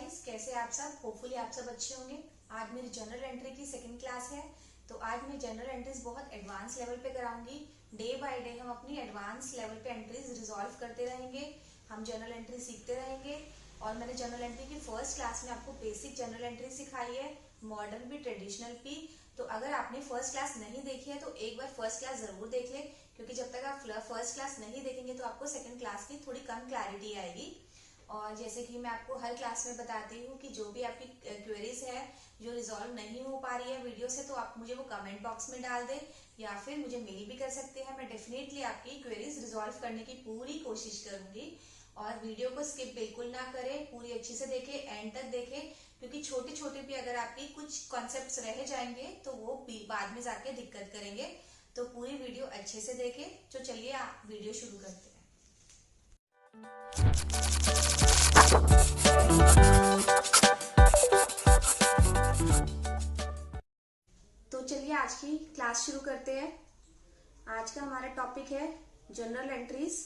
Guys, कैसे आप सब। होपफुली आप सब अच्छे होंगे। आज मेरी जनरल एंट्री की सेकंड क्लास है। तो आज मैं जनरल एंट्रीज बहुत एडवांस लेवल पे कराऊंगी। डे बाय डे हम अपनी एडवांस लेवल पे एंट्रीज रिजॉल्व करते रहेंगे। हम जनरल एंट्री सीखते रहेंगे। और मैंने जनरल एंट्री की फर्स्ट क्लास में आपको बेसिक जनरल एंट्री सिखाई है, मॉडर्न भी ट्रेडिशनल भी। तो अगर आपने फर्स्ट क्लास नहीं देखी है तो एक बार फर्स्ट क्लास जरूर देख ले, क्योंकि जब तक आप फर्स्ट क्लास नहीं देखेंगे तो आपको सेकंड क्लास की थोड़ी कम क्लैरिटी आएगी। और जैसे कि मैं आपको हर क्लास में बताती हूँ कि जो भी आपकी क्वेरीज है जो रिजॉल्व नहीं हो पा रही है वीडियो से, तो आप मुझे वो कमेंट बॉक्स में डाल दें या फिर मुझे मेल भी कर सकते हैं। मैं डेफिनेटली आपकी क्वेरीज रिजॉल्व करने की पूरी कोशिश करूंगी। और वीडियो को स्किप बिल्कुल ना करें, पूरी अच्छी से देखें, एंड तक देखें, क्योंकि छोटे छोटे भी अगर आपकी कुछ कॉन्सेप्ट्स रह जाएंगे तो वो बाद में जाके दिक्कत करेंगे। तो पूरी वीडियो अच्छे से देखें। तो चलिए आप वीडियो शुरू करते हैं। तो चलिए आज की क्लास शुरू करते हैं। आज का हमारा टॉपिक है जनरल एंट्रीज।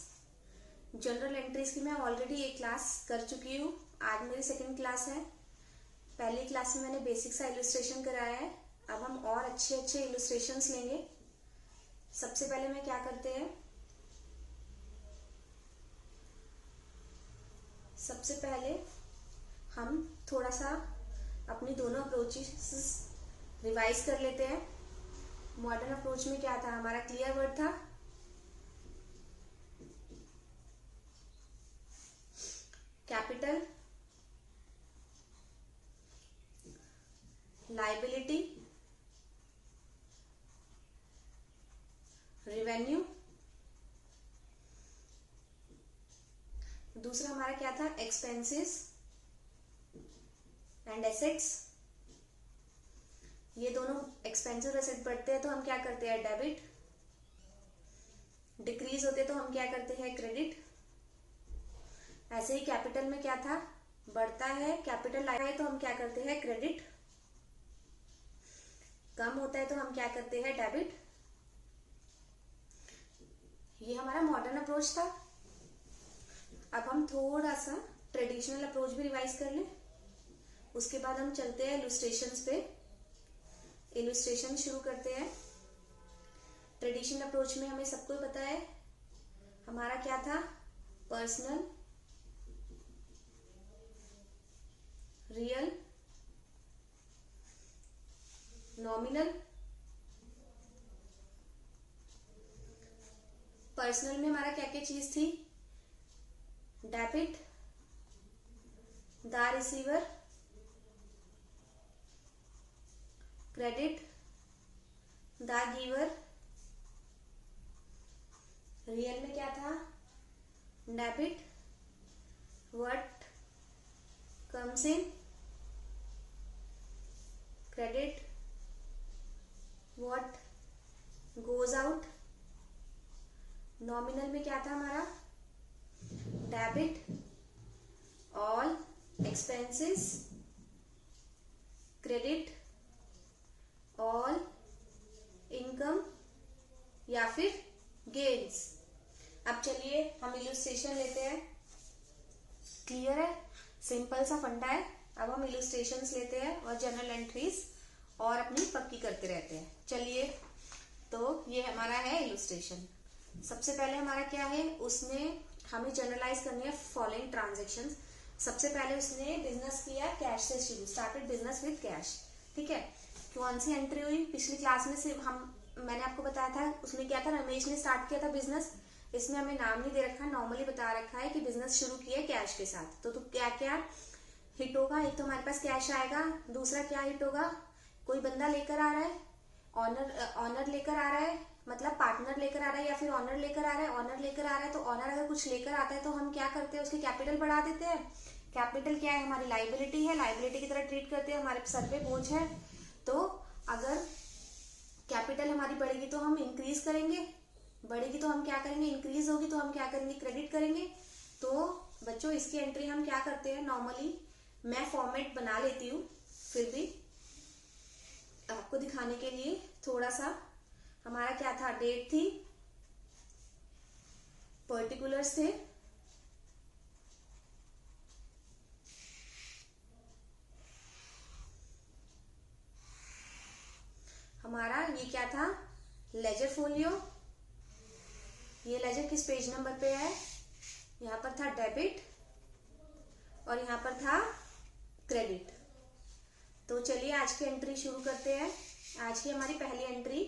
जनरल एंट्रीज की मैं ऑलरेडी एक क्लास कर चुकी हूँ। आज मेरी सेकंड क्लास है। पहली क्लास में मैंने बेसिक सा इलस्ट्रेशन कराया है। अब हम और अच्छे अच्छे इलस्ट्रेशंस लेंगे। सबसे पहले मैं क्या करते हैं, सबसे पहले हम थोड़ा सा अपनी दोनों अप्रोचेस रिवाइज कर लेते हैं। मॉडर्न अप्रोच में क्या था, हमारा क्लियर वर्ड था, कैपिटल, लाइबिलिटी, रेवेन्यू। दूसरा हमारा क्या था, एक्सपेंसेस एंड एसेट्स। ये दोनों एक्सपेंसिव एसेट बढ़ते हैं तो हम क्या करते हैं, डेबिट। डिक्रीज होते तो हम क्या करते हैं, क्रेडिट। ऐसे ही कैपिटल में क्या था, बढ़ता है, कैपिटल आया है तो हम क्या करते हैं, क्रेडिट। कम होता है तो हम क्या करते हैं, डेबिट। ये हमारा मॉडर्न अप्रोच था। अब हम थोड़ा सा ट्रेडिशनल अप्रोच भी रिवाइज कर लें। उसके बाद हम चलते हैं इलस्ट्रेशंस पे। इलस्ट्रेशन शुरू करते हैं। ट्रेडिशनल अप्रोच में हमें सबको पता है हमारा क्या था, पर्सनल, रियल, नॉमिनल। पर्सनल में हमारा क्या क्या चीज थी, debit, the receiver, credit, the giver. Real में क्या था, debit, what comes in, credit, what goes out. Nominal में क्या था हमारा, debit, all expenses, credit, all income या फिर गेन्स। अब चलिए हम इलस्ट्रेशन लेते हैं। क्लियर है, सिंपल सा फंडा है। अब हम इलस्ट्रेशंस लेते हैं और जनरल एंट्रीज और अपनी पक्की करते रहते हैं। चलिए, तो ये हमारा है इलस्ट्रेशन। सबसे पहले हमारा क्या है, उसने हमें जनरलाइज करनी है फॉलोइंग ट्रांजेक्शन्स। सबसे पहले उसने बिजनेस किया कैश से शुरू, स्टार्टेड बिजनेस विद कैश। ठीक है, कौन सी एंट्री हुई पिछली क्लास में से मैंने आपको बताया था, उसमें क्या था, रमेश ने स्टार्ट किया था बिजनेस। इसमें हमें नाम नहीं दे रखा, नॉर्मली बता रखा है कि बिजनेस शुरू किया कैश के साथ। तो क्या क्या हिट होगा, एक तो हमारे पास कैश आएगा, दूसरा क्या हिट होगा, कोई बंदा लेकर आ रहा है, ऑनर लेकर आ रहा है, मतलब पार्टनर लेकर आ रहा है या फिर ऑनर लेकर आ रहा है। ऑनर लेकर आ रहा है तो ऑनर अगर कुछ लेकर आता है तो हम क्या करते हैं, उसकी कैपिटल बढ़ा देते हैं। कैपिटल क्या है, हमारी लाइबिलिटी है, लाइबिलिटी की तरह ट्रीट करते हैं, हमारे सर पे बोझ है। तो अगर कैपिटल हमारी बढ़ेगी तो हम इंक्रीज करेंगे, बढ़ेगी तो हम क्या करेंगे, इंक्रीज होगी तो हम क्या करेंगे, क्रेडिट करेंगे। तो बच्चों इसकी एंट्री हम क्या करते हैं, नॉर्मली मैं फॉर्मेट बना लेती हूँ, फिर भी आपको दिखाने के लिए थोड़ा सा। हमारा क्या था, डेट थी, पर्टिकुलर्स थे, हमारा ये क्या था, लेजर फोलियो। ये लेजर किस पेज नंबर पे है, यहाँ पर था डेबिट और यहाँ पर था क्रेडिट। तो चलिए आज की एंट्री शुरू करते हैं। आज की हमारी पहली एंट्री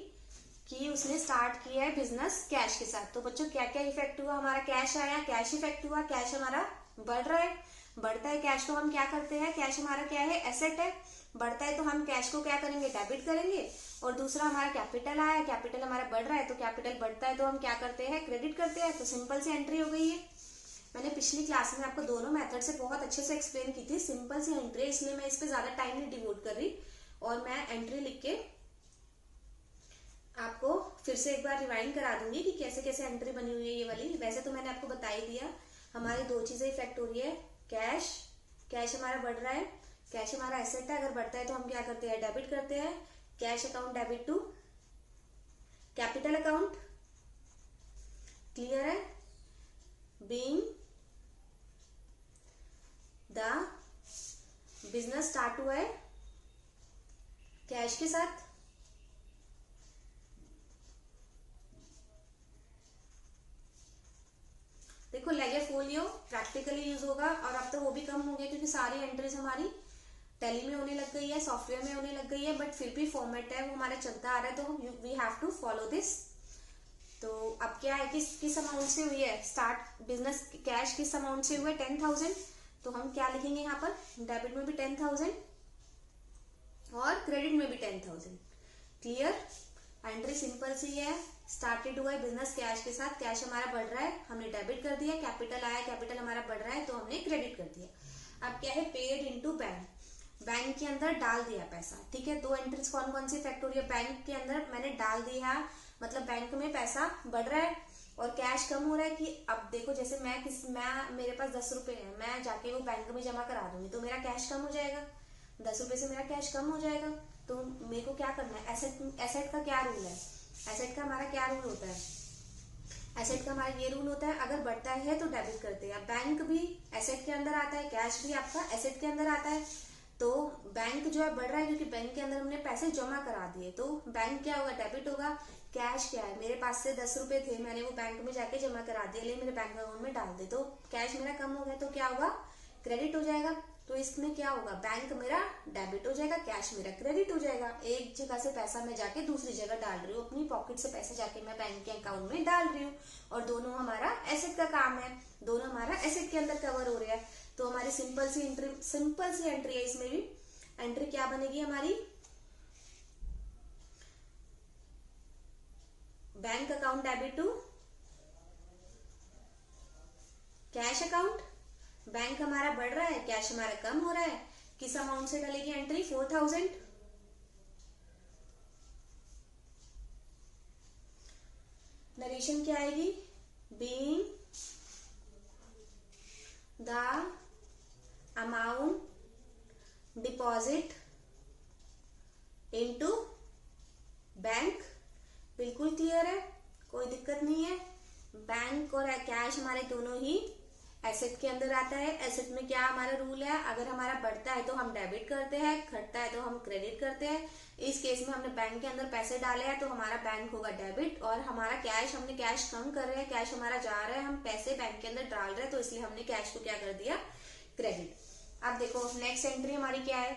कि उसने स्टार्ट किया है बिजनेस कैश के साथ। तो बच्चों क्या क्या इफेक्ट हुआ, हमारा कैश आया, कैश इफेक्ट हुआ, कैश हमारा बढ़ रहा है, बढ़ता है कैश को हम क्या करते हैं, कैश हमारा क्या है, एसेट है, बढ़ता है तो हम कैश को क्या करेंगे, डेबिट करेंगे। और दूसरा हमारा कैपिटल आया, कैपिटल हमारा बढ़ रहा है तो कैपिटल बढ़ता है तो हम क्या करते हैं, क्रेडिट करते हैं। तो सिंपल सी एंट्री हो गई है। मैंने पिछली क्लास में आपको दोनों मेथड से बहुत अच्छे से एक्सप्लेन की थी। सिंपल सी एंट्री, इसलिए मैं इस पे ज्यादा टाइम नहीं डिवोट कर रही और मैं एंट्री लिख के आपको फिर से एक बार रिवाइंड करा दूंगी कि कैसे कैसे एंट्री बनी हुई है ये वाली। वैसे तो मैंने आपको बता ही दिया। हमारी दो चीजें इफेक्ट हो रही है, कैश, कैश हमारा बढ़ रहा है, कैश हमारा एसेट है, अगर बढ़ता है तो हम क्या करते हैं, डेबिट करते हैं। Cash account debit to capital account, clear है। बीइंग द बिजनेस स्टार्ट हुआ है कैश के साथ, देखो लेजर फोलियो प्रैक्टिकली यूज होगा और अब तो वो भी कम हो गया क्योंकि सारी एंट्रीज हमारी टैली में होने लग गई है, सॉफ्टवेयर में होने लग गई है, बट फिर भी फॉर्मेट है वो हमारा चलता आ रहा है तो we have to follow this. तो अब क्या है, किस अमाउंट से हुई है स्टार्ट बिजनेस कैश, किस अमाउंट से हुआ है, 10,000। तो हम क्या लिखेंगे यहाँ पर, डेबिट में भी 10,000 और क्रेडिट में भी 10,000। क्लियर, एंट्री सिंपल सी है। स्टार्टेड हुआ है बिजनेस कैश के साथ, कैश हमारा बढ़ रहा है, हमने डेबिट कर दिया, कैपिटल आया, कैपिटल हमारा बढ़ रहा है तो हमने क्रेडिट कर दिया। अब क्या है, पेड इनटू बैंक, बैंक के अंदर डाल दिया पैसा। ठीक है, दो एंट्रीज कौन कौन सी इफेक्ट हो रही है, बैंक के अंदर मैंने डाल दिया, मतलब बैंक में पैसा बढ़ रहा है और कैश कम हो रहा है। कि अब देखो जैसे मैं मेरे पास 10 रुपए है, मैं जाके वो बैंक में जमा करा दूंगी तो मेरा कैश कम हो जाएगा, 10 रुपए से मेरा कैश कम हो जाएगा। तो मेरे को क्या करना है, एसेट का क्या रूल है, एसेट का हमारा क्या रूल होता है, एसेट का हमारा ये रूल होता है अगर बढ़ता है तो डेबिट करते हैं। बैंक भी एसेट के अंदर आता है, कैश भी आपका एसेट के अंदर आता है। तो बैंक जो है बढ़ रहा है क्योंकि बैंक के अंदर हमने पैसे जमा करा दिए, तो बैंक क्या होगा, डेबिट होगा। कैश क्या है, मेरे पास से 10 रुपए थे, मैंने वो बैंक में जाके जमा करा दिया, ले मेरे बैंक अकाउंट में डाल दे, तो कैश मेरा कम हो गया तो क्या होगा, क्रेडिट हो जाएगा। तो इसमें क्या होगा, बैंक मेरा डेबिट हो जाएगा, कैश मेरा क्रेडिट हो जाएगा। एक जगह से पैसा मैं जाके दूसरी जगह डाल रही हूँ, अपनी पॉकेट से पैसा जाके मैं बैंक के अकाउंट में डाल रही हूँ और दोनों हमारा एसेट का काम है, दोनों हमारा एसेट के अंदर कवर हो रहा है। तो हमारी सिंपल सी एंट्री है। इसमें भी एंट्री क्या बनेगी हमारी, bank account debit to cash account. Bank हमारा बढ़ रहा है, कैश हमारा कम हो रहा है, किस अमाउंट से डलेगी एंट्री, 4,000। नरेशन क्या आएगी, being the amount deposit into bank. बिल्कुल क्लियर है, कोई दिक्कत नहीं है। बैंक और कैश हमारे दोनों ही एसेट के अंदर आता है। एसेट में क्या हमारा रूल है, अगर हमारा बढ़ता है तो हम डेबिट करते हैं, घटता है तो हम क्रेडिट करते हैं। इस केस में हमने बैंक के अंदर पैसे डाले हैं तो हमारा बैंक होगा डेबिट, और हमारा कैश, हमने कैश कम कर रहे हैं, कैश हमारा जा रहा है, हम पैसे बैंक के अंदर डाल रहे हैं तो इसलिए हमने कैश को क्या कर दिया, क्रेडिट। अब देखो नेक्स्ट एंट्री हमारी क्या है,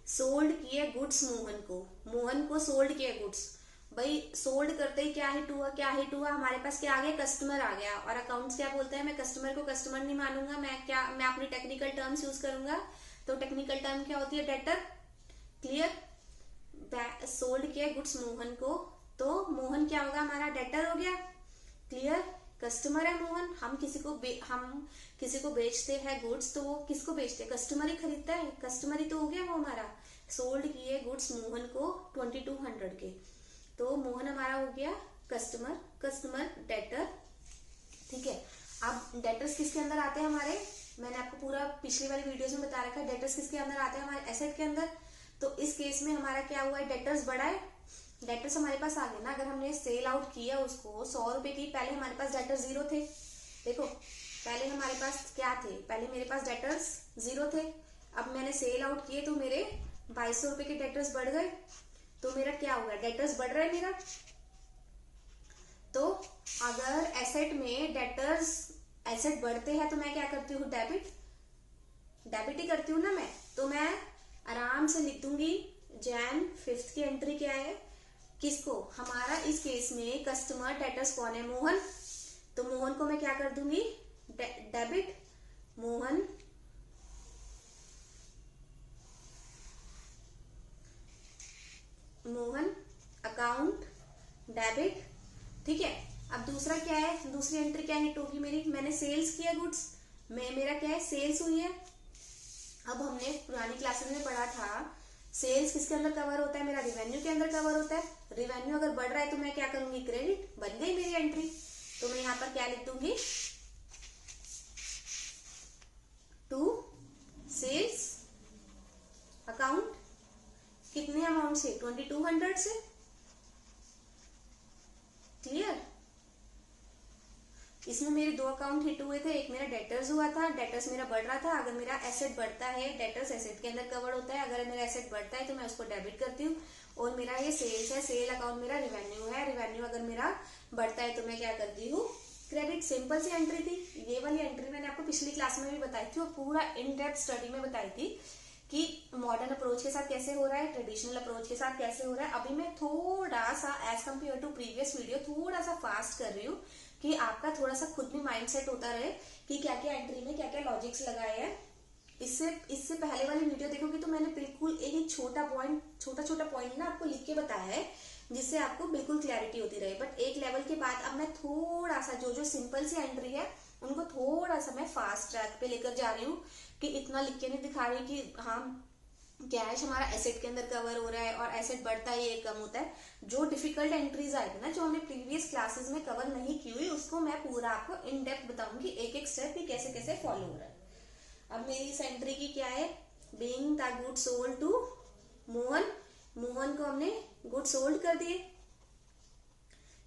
सोल्ड किए गुड्स मोहन को सोल्ड किए गुड्स। भाई सोल्ड करते ही क्या हिट हुआ, हमारे पास क्या आ गया, कस्टमर आ गया। और अकाउंट्स क्या बोलते हैं, मैं कस्टमर को कस्टमर नहीं मानूंगा, मैं अपनी टेक्निकल टर्म्स यूज करूंगा। तो टेक्निकल टर्म क्या होती है, डेटर। क्लियर, सोल्ड किया गुड्स मोहन को, तो मोहन क्या होगा, हमारा डेटर हो गया। क्लियर, कस्टमर है मोहन, हम किसी को बेचते हैं गुड्स, तो वो किसको बेचते हैं, कस्टमर ही खरीदता है, कस्टमर ही तो हो गया वो हमारा। सोल्ड किए गुड्स मोहन को 2200 के, तो मोहन हमारा हो गया कस्टमर डेटर। ठीक है, अब डेटर्स किसके अंदर आते हैं हमारे, मैंने आपको पूरा पिछली वाली वीडियोस में बता रखा है डेटर्स किसके अंदर आते हैं, हमारे एसेट के अंदर। तो इस केस में हमारा क्या हुआ है, डेटर्स बढ़ा है, डेटर्स हमारे पास आ गए ना। अगर हमने सेल आउट किया उसको 100 रुपए की, पहले हमारे पास डेटर्स 0 थे। देखो पहले हमारे पास क्या थे, पहले मेरे पास डेटर्स 0 थे, अब मैंने सेल आउट किए तो मेरे 2200 रुपए के डेटर्स बढ़ गए। तो मेरा क्या होगा, डेटर्स बढ़ रहा है मेरा। तो अगर एसेट में डेटर्स एसेट बढ़ते हैं तो मैं क्या करती हूँ, डेबिट ही करती हूँ ना मैं। तो मैं आराम से लिख दूंगी जैन 5th की एंट्री क्या है, किसको, हमारा इस केस में कस्टमर डेटर्स कौन है, मोहन। तो मोहन को मैं क्या कर दूंगी, डेबिट मोहन अकाउंट डेबिट। ठीक है, अब दूसरा क्या है, दूसरी एंट्री क्या हिट होगी मेरी, मैंने सेल्स किया गुड्स में, मेरा क्या है, सेल्स हुई है। अब हमने पुरानी क्लासेस में पढ़ा था सेल्स किसके अंदर कवर होता है, मेरा रेवेन्यू के अंदर कवर होता है। रेवेन्यू अगर बढ़ रहा है तो मैं क्या करूंगी, क्रेडिट, बन गई मेरी एंट्री। तो मैं यहाँ पर क्या लिख दूंगी, टू सेल्स अकाउंट, कितने अमाउंट से, 2200 से। क्लियर, इसमें मेरे दो अकाउंट हिट हुए थे, एक मेरा डेटर्स हुआ था, डेटर्स मेरा बढ़ रहा था। अगर मेरा एसेट बढ़ता है, डेटर्स एसेट के अंदर कवर होता है, अगर मेरा एसेट बढ़ता है तो मैं उसको डेबिट करती हूँ। और मेरा ये सेल्स है, सेल अकाउंट मेरा रेवेन्यू है, रेवेन्यू अगर मेरा बढ़ता है तो मैं क्या करती हूँ, क्रेडिट। सिंपल सी एंट्री थी। ये वाली एंट्री मैंने आपको पिछली क्लास में भी बताई थी और पूरा इन डेप्थ स्टडी में बताई थी कि मॉडर्न अप्रोच के साथ कैसे हो रहा है, ट्रेडिशनल अप्रोच के साथ कैसे हो रहा है। अभी मैं थोड़ा सा as compare to previous video थोड़ा सा फास्ट कर रही हूँ कि आपका थोड़ा सा खुद भी माइंडसेट होता रहे कि क्या क्या एंट्री में क्या क्या लॉजिक्स लगाए हैं। इससे पहले वाली वीडियो देखोगे तो मैंने बिल्कुल एक छोटा पॉइंट ना आपको लिख के बताया है जिससे आपको बिल्कुल क्लैरिटी होती रहे। बट एक लेवल के बाद अब मैं थोड़ा सा जो सिंपल सी एंट्री है उनको थोड़ा सा मैं फास्ट ट्रैक पे लेकर जा रही हूँ कि इतना लिख के नहीं दिखा रही कि हाँ कैश हमारा एसेट के अंदर कवर हो रहा है और एसेट बढ़ता है ये कम होता है। जो डिफिकल्ट एंट्रीज आएगी ना, जो हमने प्रीवियस क्लासेस में कवर नहीं की हुई, उसको मैं पूरा आपको इन डेप्थ बताऊंगी, एक एक स्टेप भी कैसे कैसे फॉलो हो रहा है। अब मेरी इस एंट्री की क्या है, being the good sold to Mohan, Mohan को हमने गुड सोल्ड कर दिए।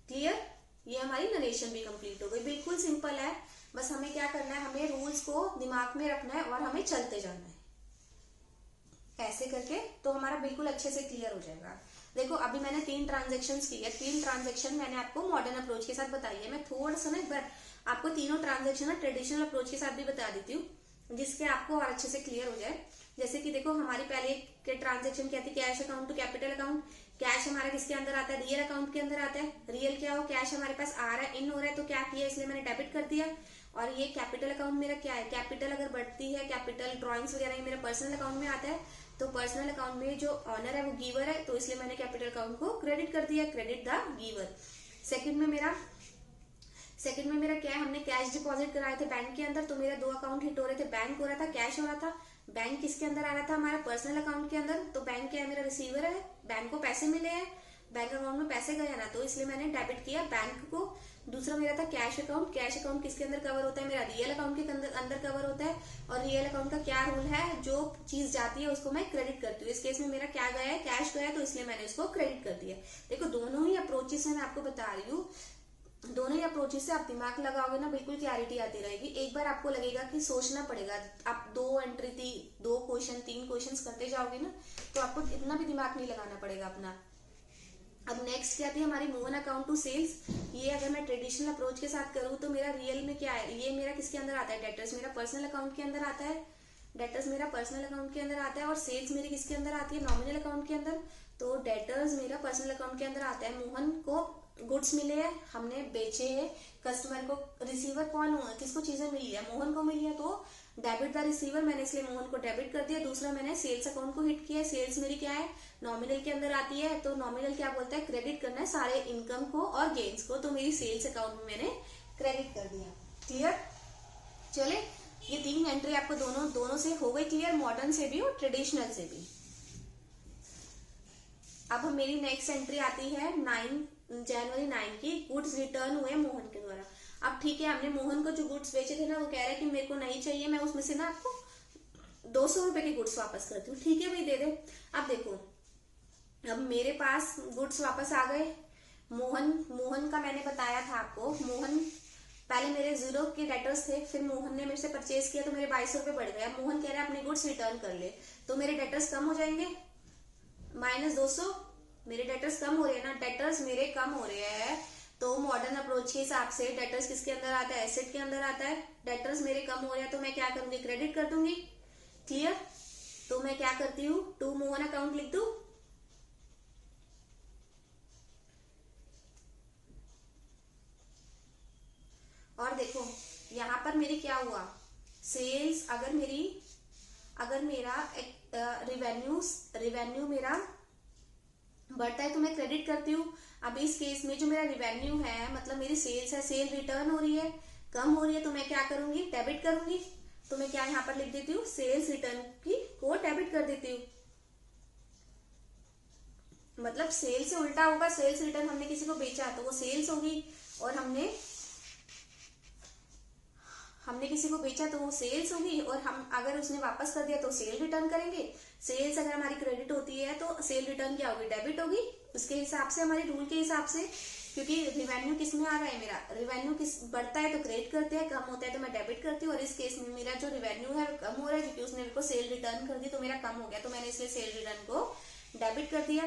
क्लियर, ये हमारी नरेशन भी कंप्लीट हो गई। बिल्कुल सिंपल है, बस हमें क्या करना है, हमें रूल्स को दिमाग में रखना है और हमें चलते जाना है ऐसे करके, तो हमारा बिल्कुल अच्छे से क्लियर हो जाएगा। देखो अभी मैंने 3 ट्रांजेक्शन्स की है, 3 ट्रांजेक्शन मैंने आपको मॉडर्न अप्रोच के साथ बताई है। मैं थोड़ा सा ना एक बार आपको तीनों ट्रांजेक्शन ट्रेडिशनल अप्रोच के साथ भी बता देती हूँ जिसके आपको और अच्छे से क्लियर हो जाए। जैसे कि देखो हमारी पहले के ट्रांजेक्शन क्या थी, cash account to capital account. Cash हमारा किसके अंदर आता है, रियल अकाउंट के अंदर आता है। रियल क्या हो, कैश हमारे पास आ रहा है, इन हो रहा है, तो क्या किया, इसलिए मैंने डेबिट कर दिया। और ये कैपिटल अकाउंट मेरा क्या है, कैपिटल अगर बढ़ती है, कैपिटल ड्रॉइंग्स वगैरह मेरा पर्सनल अकाउंट में आता है, तो पर्सनल अकाउंट में जो ऑनर है वो गिवर है, तो इसलिए मैंने कैपिटल अकाउंट को क्रेडिट कर दिया, क्रेडिट द गिवर। सेकंड में मेरा क्या है, हमने कैश डिपॉजिट कराए थे बैंक के अंदर, तो मेरा दो अकाउंट हिट हो रहे थे, बैंक हो रहा था, कैश हो रहा था। बैंक किसके अंदर आ रहा था, हमारा पर्सनल अकाउंट के अंदर, तो बैंक क्या है, मेरा रिसीवर है, बैंक को पैसे मिले हैं, बैंक अकाउंट में पैसे गए ना, तो इसलिए मैंने डेबिट किया बैंक को। दूसरा मेरा था कैश अकाउंट, कैश अकाउंट किसके अंदर कवर होता है, मेरा रियल अकाउंट के अंदर कवर होता है। और रियल अकाउंट का क्या रूल है, जो चीज जाती है उसको मैं क्रेडिट करती हूँ। इस केस में मेरा क्या गया है, कैश गया, तो इसलिए मैंने उसको क्रेडिट कर दिया। देखो दोनों ही अप्रोचेस मैं आपको बता रही हूँ, दोनों ही अप्रोचेस से आप दिमाग लगाओगे ना बिल्कुल क्लैरिटी आती रहेगी। एक बार आपको लगेगा कि सोचना पड़ेगा, आप 2 एंट्री थी, 2 क्वेश्चन 3 क्वेश्चन करते जाओगे ना तो आपको इतना भी दिमाग नहीं लगाना पड़ेगा अपना। अब नेक्स्ट क्या थी हमारी, move an account to sales. ये अगर मैं ट्रेडिशनल अप्रोच के साथ करूँ तो मेरा रियल में क्या है, ये मेरा किसके अंदर आता है, डेटर्स मेरा पर्सनल अकाउंट के अंदर आता है, डेटर्स मेरा पर्सनल अकाउंट के अंदर आता है। और सेल्स मेरी किसके अंदर आती है, नॉमिनल अकाउंट के अंदर, तो डेटर्स मेरा पर्सनल अकाउंट के अंदर आता है। मोहन को गुड्स मिले हैं, हमने बेचे हैं, कस्टमर को, रिसीवर कौन हुआ, किसको चीजें मिली है, मोहन को मिली है, तो डेबिट द रिसीवर, मैंने इसलिए मोहन को डेबिट कर दिया। दूसरा मैंने सेल्स अकाउंट को हिट किया, सेल्स मेरी क्या है, नॉमिनल के अंदर आती है, तो नॉमिनल क्या बोलता है, क्रेडिट करना है सारे इनकम को और गेन्स को, तो मेरी सेल्स अकाउंट में मैंने क्रेडिट कर दिया। क्लियर, चले ये 3 एंट्री आपको दोनों से हो गई क्लियर, मॉडर्न से भी और ट्रेडिशनल से भी। अब मेरी नेक्स्ट एंट्री आती है जनवरी 9 की, गुड्स रिटर्न हुए मोहन के द्वारा। अब ठीक है, हमने मोहन को जो गुड्स बेचे थे ना, वो कह रहा है कि मेरे को नहीं चाहिए, मैं उसमें से ना आपको 200 रुपए के गुड्स वापस करती हूँ। ठीक है भाई, दे दे। अब देखो, अब मेरे पास गुड्स वापस आ गए। मोहन का मैंने बताया था आपको, मोहन पहले मेरे 0 के डेटर्स थे, फिर मोहन ने मेरे से परचेज किया तो मेरे 2200 रुपए बढ़ गया। मोहन कह रहा है अपने गुड्स रिटर्न कर ले, तो मेरे डेटर्स कम हो जाएंगे, -200, मेरे डेटर्स कम हो रहे हैं ना, डेटर्स मेरे कम हो रहे हैं, तो मॉडर्न अप्रोच के हिसाब से डेटर्स किसके अंदर आता है, एसेट के अंदर आता है। डेटर्स मेरे कम हो रहे हैं तो मैं क्या करूंगी, क्रेडिट कर दूंगी। क्लियर? तो मैं क्या करती हूँ, टू मोहन अकाउंट लिख दू। और देखो यहां पर मेरी क्या हुआ, सेल्स, अगर मेरा रिवेन्यू मेरा बढ़ता है तो मैं क्रेडिट करती हूँ। अब इस केस में जो मेरा रिवेन्यू है, मतलब मेरी सेल्स है, सेल रिटर्न हो रही है, कम हो रही है, तो मैं क्या करूंगी, डेबिट करूंगी। तो मैं क्या यहाँ पर लिख देती हूँ, सेल्स रिटर्न की को डेबिट कर देती हूँ। मतलब सेल से उल्टा होगा, सेल्स रिटर्न, हमने किसी को बेचा तो वो सेल्स होगी, और हमने किसी को बेचा तो वो सेल्स होगी, और हम अगर उसने वापस कर दिया तो सेल रिटर्न करेंगे। सेल्स अगर हमारी क्रेडिट होती है तो सेल रिटर्न क्या होगी, डेबिट होगी। उसके हिसाब से, हमारे रूल के हिसाब से, क्योंकि रिवेन्यू किस में आ रहा है, मेरा रिवेन्यू किस बढ़ता है तो क्रेडिट करते हैं, कम होता है तो मैं डेबिट करती हूँ। और इस केस में मेरा जो रिवेन्यू है कम हो रहा है क्योंकि उसने मेरे को सेल रिटर्न कर दी तो मेरा कम हो गया, तो मैंने इसलिए सेल रिटर्न को डेबिट कर दिया।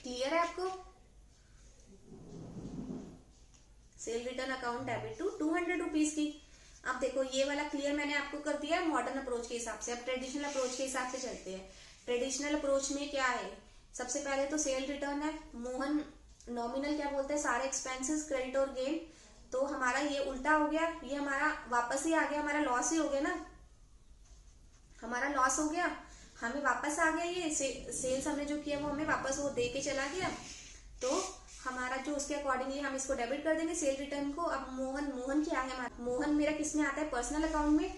क्लियर है आपको? Sale return account debit to 200 rupees की। अब देखो ये वाला क्लियर मैंने आपको कर दिया मॉडर्न अप्रोच के हिसाब से। अब ट्रेडिशनल अप्रोच के हिसाब से चलते हैं। ट्रेडिशनल अप्रोच में क्या है, सबसे पहले तो सेल रिटर्न है, मोहन नॉमिनल क्या बोलते हैं, सारे एक्सपेंसेस क्रेडिट और गेन। तो हमारा ये उल्टा हो गया, ये हमारा वापस ही आ गया, हमारा लॉस ही हो गया ना, हमारा लॉस हो गया, हमें वापस आ गया। ये सेल्स हमने जो किया वो हमें वापस वो दे के चला गया, तो हमारा जो उसके अकॉर्डिंगली हम इसको डेबिट कर देंगे सेल रिटर्न को। अब मोहन क्या है हमारा, मोहन मेरा किस में आता है, पर्सनल अकाउंट में।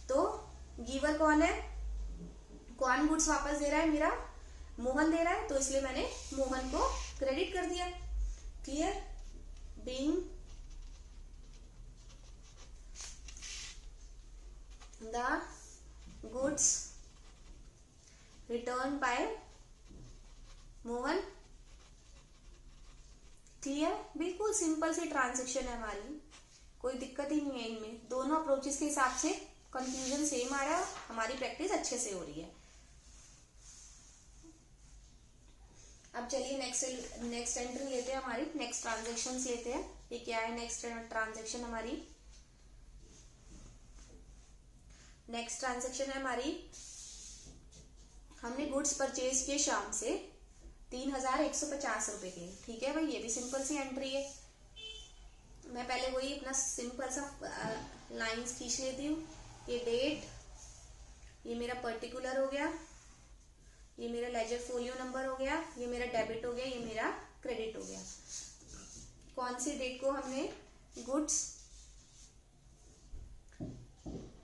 तो गिवर कौन है, कौन गुड्स वापस दे रहा है, मेरा मोहन दे रहा है, तो इसलिए मैंने मोहन को क्रेडिट कर दिया। Clear? Being the goods return by Mohan. Clear? बिल्कुल सिंपल सी ट्रांजेक्शन है हमारी, कोई दिक्कत ही नहीं है इनमें। दोनों अप्रोचेस के हिसाब से कंफ्यूजन सेम आ रहा है, हमारी प्रैक्टिस अच्छे से हो रही है। अब चलिए नेक्स्ट एंट्री लेते हैं, हमारी नेक्स्ट ट्रांजेक्शन लेते हैं। ये क्या है नेक्स्ट ट्रांजेक्शन हमारी, नेक्स्ट ट्रांजेक्शन है हमारी, हमने गुड्स परचेज किए शाम से 3150 रुपए के। ठीक है भाई, ये भी सिंपल सी एंट्री है। मैं पहले वही अपना सिंपल सा लाइंस खींच लेती हूँ। ये डेट, ये मेरा पर्टिकुलर हो गया, ये मेरा लेजर फोलियो नंबर हो गया, ये मेरा डेबिट हो गया, ये मेरा क्रेडिट हो गया। कौन सी डेट को हमने गुड्स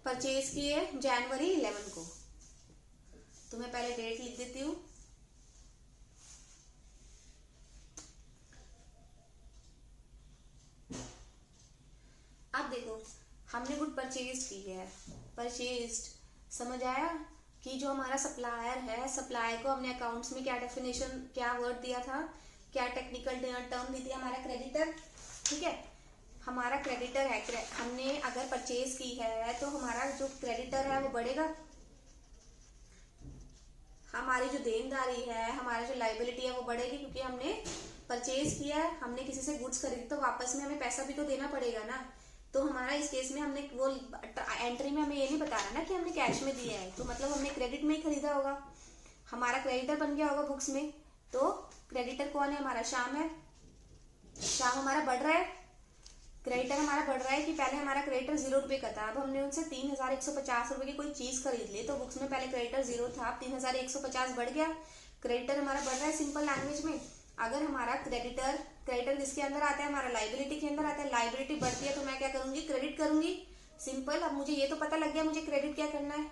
परचेज किए, जनवरी 11 को। तो मैं पहले डेट लिख देती हूँ। अब देखो हमने गुड परचेज की है, परचेज्ड, समझ आया कि जो हमारा सप्लायर है, सप्लायर को हमने अकाउंट्स में क्या डेफिनेशन, क्या वर्ड दिया था, क्या टेक्निकल टर्म दी थी, हमारा क्रेडिटर। ठीक है, हमारा क्रेडिटर है, हमने अगर परचेज की है तो हमारा जो क्रेडिटर है वो बढ़ेगा, हमारी जो देनदारी है, हमारा जो लाइबिलिटी है वो बढ़ेगी, क्योंकि हमने परचेज किया है, हमने किसी से गुड्स खरीदी तो वापस में हमें पैसा भी तो देना पड़ेगा ना। तो हमारा इस केस में हमने वो एंट्री में हमें ये नहीं बता रहा ना कि हमने कैश में दिया है, तो मतलब हमने क्रेडिट में ही खरीदा होगा, हमारा क्रेडिटर बन गया होगा बुक्स में। तो क्रेडिटर कौन है, हमारा श्याम है। श्याम हमारा बढ़ रहा है, क्रेडिटर हमारा बढ़ रहा है कि पहले हमारा क्रेडिटर 0 रुपए का था, अब हमने उनसे 3150 रुपए की कोई चीज खरीद ली, तो बुक्स में पहले क्रेडिटर 0 था, अब 3150 बढ़ गया, क्रेडिटर हमारा बढ़ रहा है। सिंपल लैंग्वेज में अगर हमारा क्रेडिटर किसके अंदर आता है, हमारा लाइबिलिटी के अंदर आता है, लाइबिलिटी बढ़ती है तो मैं क्या करूंगी, क्रेडिट करूंगी। सिंपल। अब मुझे ये तो पता लग गया मुझे क्रेडिट क्या करना है,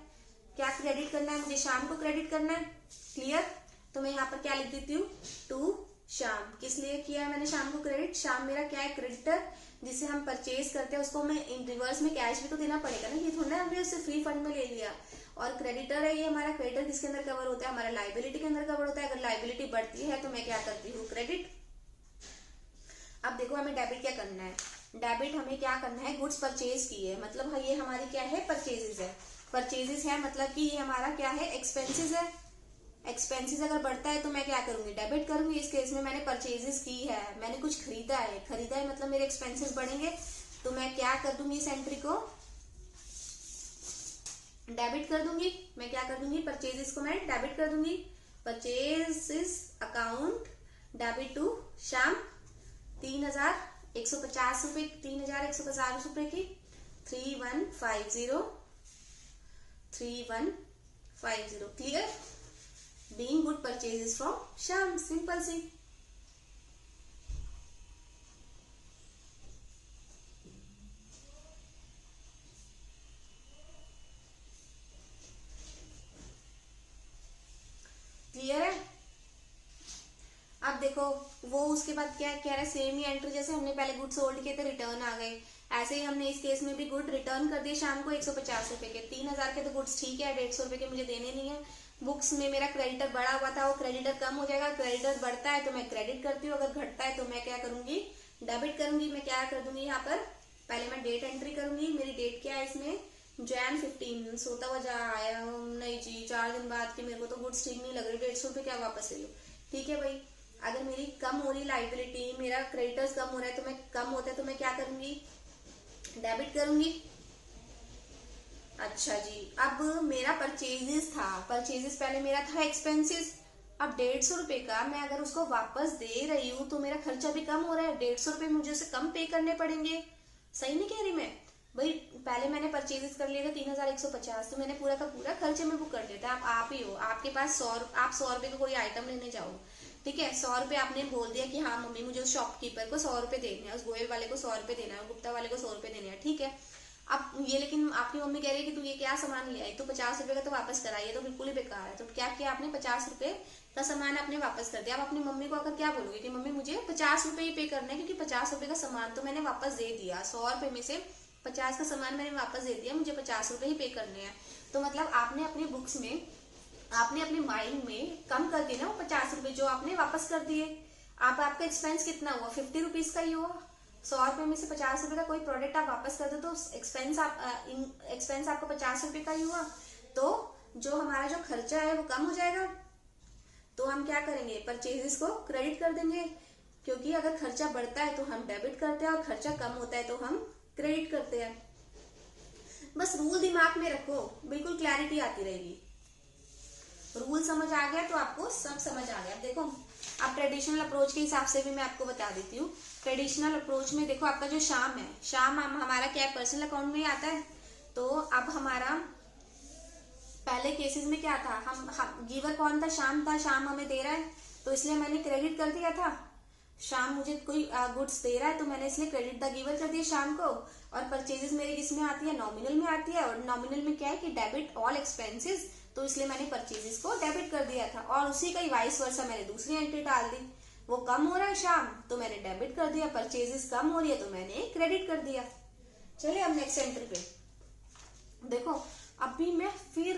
क्या क्रेडिट करना है, मुझे शाम को क्रेडिट करना है। क्लियर? तो मैं यहाँ पर क्या लिख देती हूँ, टू शाम। किस लिए किया है मैंने शाम को क्रेडिट, शाम मेरा क्या है, क्रेडिटर, जिसे हम परचेज करते हैं उसको मैं इन रिवर्स में कैश भी तो देना पड़ेगा ना, ये थोड़ा हमने उससे फ्री फंड में ले लिया। और क्रेडिटर है ये हमारा, क्रेडिटर किसके अंदर कवर होता है, हमारा लाइबिलिटी के अंदर कवर होता है। अगर लाइबिलिटी बढ़ती है तो मैं क्या करती हूँ, क्रेडिट। अब देखो हमें डेबिट क्या करना है, डेबिट हमें क्या करना है, गुड्स परचेज की है, मतलब ये हमारी क्या है, परचेजेस है, परचेजेस है, मतलब कि ये हमारा क्या है, एक्सपेंसेस है। एक्सपेंसेस अगर बढ़ता है तो मैं क्या करूंगी, डेबिट करूंगी। इस केस में मैंने परचेजेस की है, मैंने कुछ खरीदा है, खरीदा है मतलब मेरे एक्सपेंसेस बढ़ेंगे, तो मैं क्या कर दूंगी, इस एंट्री को डेबिट कर दूंगी। मैं क्या कर दूंगी, परचेजेस को मैं डेबिट कर दूंगी। Purchases account debit to Shyam 3150 रुपए, 3150 रुपए की 3150 clear. Being good purchases from Shyam, simple सी। क्लियर है। अब देखो वो उसके बाद क्या कह रहा है, सेम ही एंट्री जैसे हमने पहले गुड्स होल्ड किए थे रिटर्न आ गए, ऐसे ही हमने इस केस में भी गुड रिटर्न कर दिए शाम को 150 रुपए के। 3000 के तो गुड्स ठीक है, 150 रुपए के मुझे देने नहीं है। बुक्स में मेरा क्रेडिटर बढ़ा हुआ था, वो क्रेडिटर कम हो जाएगा। क्रेडिटर बढ़ता है तो मैं क्रेडिट करती हूँ, अगर घटता है तो मैं क्या करूंगी, डेबिट करूंगी। मैं क्या कर दूंगी यहाँ पर, पहले मैं डेट एंट्री करूंगी। मेरी डेट क्या है इसमें, Jan 15। सोता हुआ जा आया नहीं जी, 4 दिन बाद की मेरे को तो गुड्स ठीक नहीं लग रही, 150 रुपए क्या वापस ले लो। ठीक है भाई, अगर मेरी कम हो रही लाइबिलिटी, मेरा क्रेडिटर्स कम हो रहा है तो मैं कम होता है तो मैं क्या करूंगी, डेबिट करूंगी। अच्छा जी, अब मेरा परचेजेस था, परचेजेस पहले मेरा था एक्सपेंसेस। अब 150 रुपए का मैं अगर उसको वापस दे रही हूँ तो मेरा खर्चा भी कम हो रहा है, 150 रुपए मुझे उसे कम पे करने पड़ेंगे। सही नहीं कह रही मैं भाई, पहले मैंने परचेजेस कर लिए थे 3150, तो मैंने पूरा का पूरा खर्चे में बुक कर दिया था। आप ही हो, आपके पास आप 100 रुपए का कोई आइटम लेने जाओ, ठीक है, 100 रुपए आपने बोल दिया कि हाँ मम्मी मुझे उस शॉपकीपर को 100 रुपए देने हैं, उस गोयल वाले को 100 रुपए देना है, गुप्ता वाले को 100 रुपए देने हैं, ठीक है। अब ये लेकिन आपकी मम्मी कह रही है कि तू ये क्या सामान ले आई, तो 50 रुपए का तो वापस कराइए, तो बिल्कुल ही बेकार है। तो क्या किया आपने, 50 रुपए का सामान आपने वापस कर दिया। अब अपनी मम्मी को अगर क्या बोलोगे कि मम्मी मुझे 50 रुपए ही पे करना है, क्योंकि 50 रुपए का सामान तो मैंने वापस दे दिया, 100 रुपए में से 50 का सामान मैंने वापस दे दिया, मुझे 50 रुपए ही पे करने हैं। तो मतलब आपने अपनी बुक्स में, आपने अपने माइंड में कम कर दिए ना वो 50 रुपए जो आपने वापस कर दिए। आप आपका एक्सपेंस कितना हुआ, 50 रुपीज का ही हुआ। 100 रुपए में से 50 रुपए का कोई प्रोडक्ट आप वापस कर दो तो एक्सपेंस आपका 50 रुपए का ही हुआ। तो जो हमारा जो खर्चा है वो कम हो जाएगा। तो हम क्या करेंगे, परचेजेस को क्रेडिट कर देंगे, क्योंकि अगर खर्चा बढ़ता है तो हम डेबिट करते हैं और खर्चा कम होता है तो हम क्रेडिट करते हैं। बस रूल दिमाग में रखो, बिल्कुल क्लैरिटी आती रहेगी। रूल समझ आ गया तो आपको सब समझ आ गया। देखो अब ट्रेडिशनल अप्रोच के हिसाब से भी मैं आपको बता देती हूँ। ट्रेडिशनल अप्रोच में देखो आपका जो शाम है, शाम हमारा क्या पर्सनल अकाउंट में ही आता है। तो अब हमारा पहले केसेस में क्या था, हम गिवर कौन था, शाम था, शाम हमें दे रहा है तो इसलिए मैंने क्रेडिट कर दिया था। शाम मुझे कोई गुड्स दे रहा है तो मैंने इसलिए क्रेडिट द गिवर कर दिया शाम को। और परचेजेस मेरी किस में आती है, नॉमिनल में आती है, और नॉमिनल में क्या है कि डेबिट ऑल एक्सपेंसेस, तो इसलिए मैंने परचेजेस को डेबिट कर दिया था। और उसी का ही वाइस वर्सा मैंने दूसरी एंट्री डाल दी, वो कम हो रहा है शाम तो मैंने डेबिट कर दिया, परचेजेस कम हो रही है तो मैंने क्रेडिट कर दिया। चलिए अब नेक्स्ट एंट्री पे देखो। अभी मैं फिर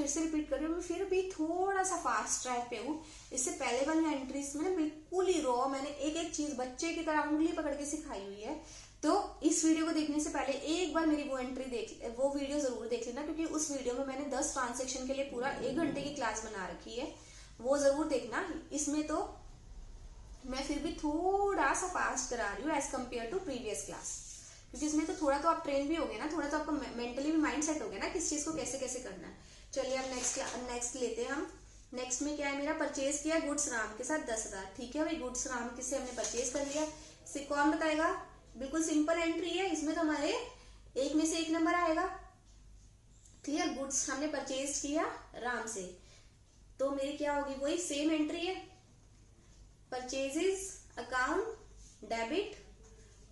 से रिपीट कर रही हूँ, फिर भी थोड़ा सा फास्ट ट्रैक पे हूँ। इससे पहले वाली एंट्रीज में बिल्कुल ही रॉ मैंने एक एक चीज बच्चे की तरह उंगली पकड़ के सिखाई हुई है। तो इस वीडियो को देखने से पहले एक बार मेरी वो वीडियो जरूर देख लेना, क्योंकि उस वीडियो में मैंने 10 ट्रांजेक्शन के लिए पूरा 1 घंटे की क्लास बना रखी है, वो जरूर देखना। इसमें तो मैं फिर भी थोड़ा सा फास्ट करा रही हूँ as compare to previous class, क्योंकि इसमें तो थोड़ा तो आप ट्रेन भी हो गए ना, थोड़ा तो आपका मेंटली भी माइंड सेट हो गया ना किस चीज को कैसे कैसे करना है। चलिए अब नेक्स्ट लेते हैं हम। नेक्स्ट में क्या है, मेरा परचेज किया गुड्स राम के साथ 10,000, ठीक है भाई, गुड्स राम किसे हमने परचेज कर लिया। इसे कौन बताएगा, बिल्कुल सिंपल एंट्री है, इसमें तो हमारे एक में से एक नंबर आएगा। क्लियर, गुड्स हमने परचेज किया राम से, तो मेरी क्या होगी, वही सेम एंट्री है, purchases account debit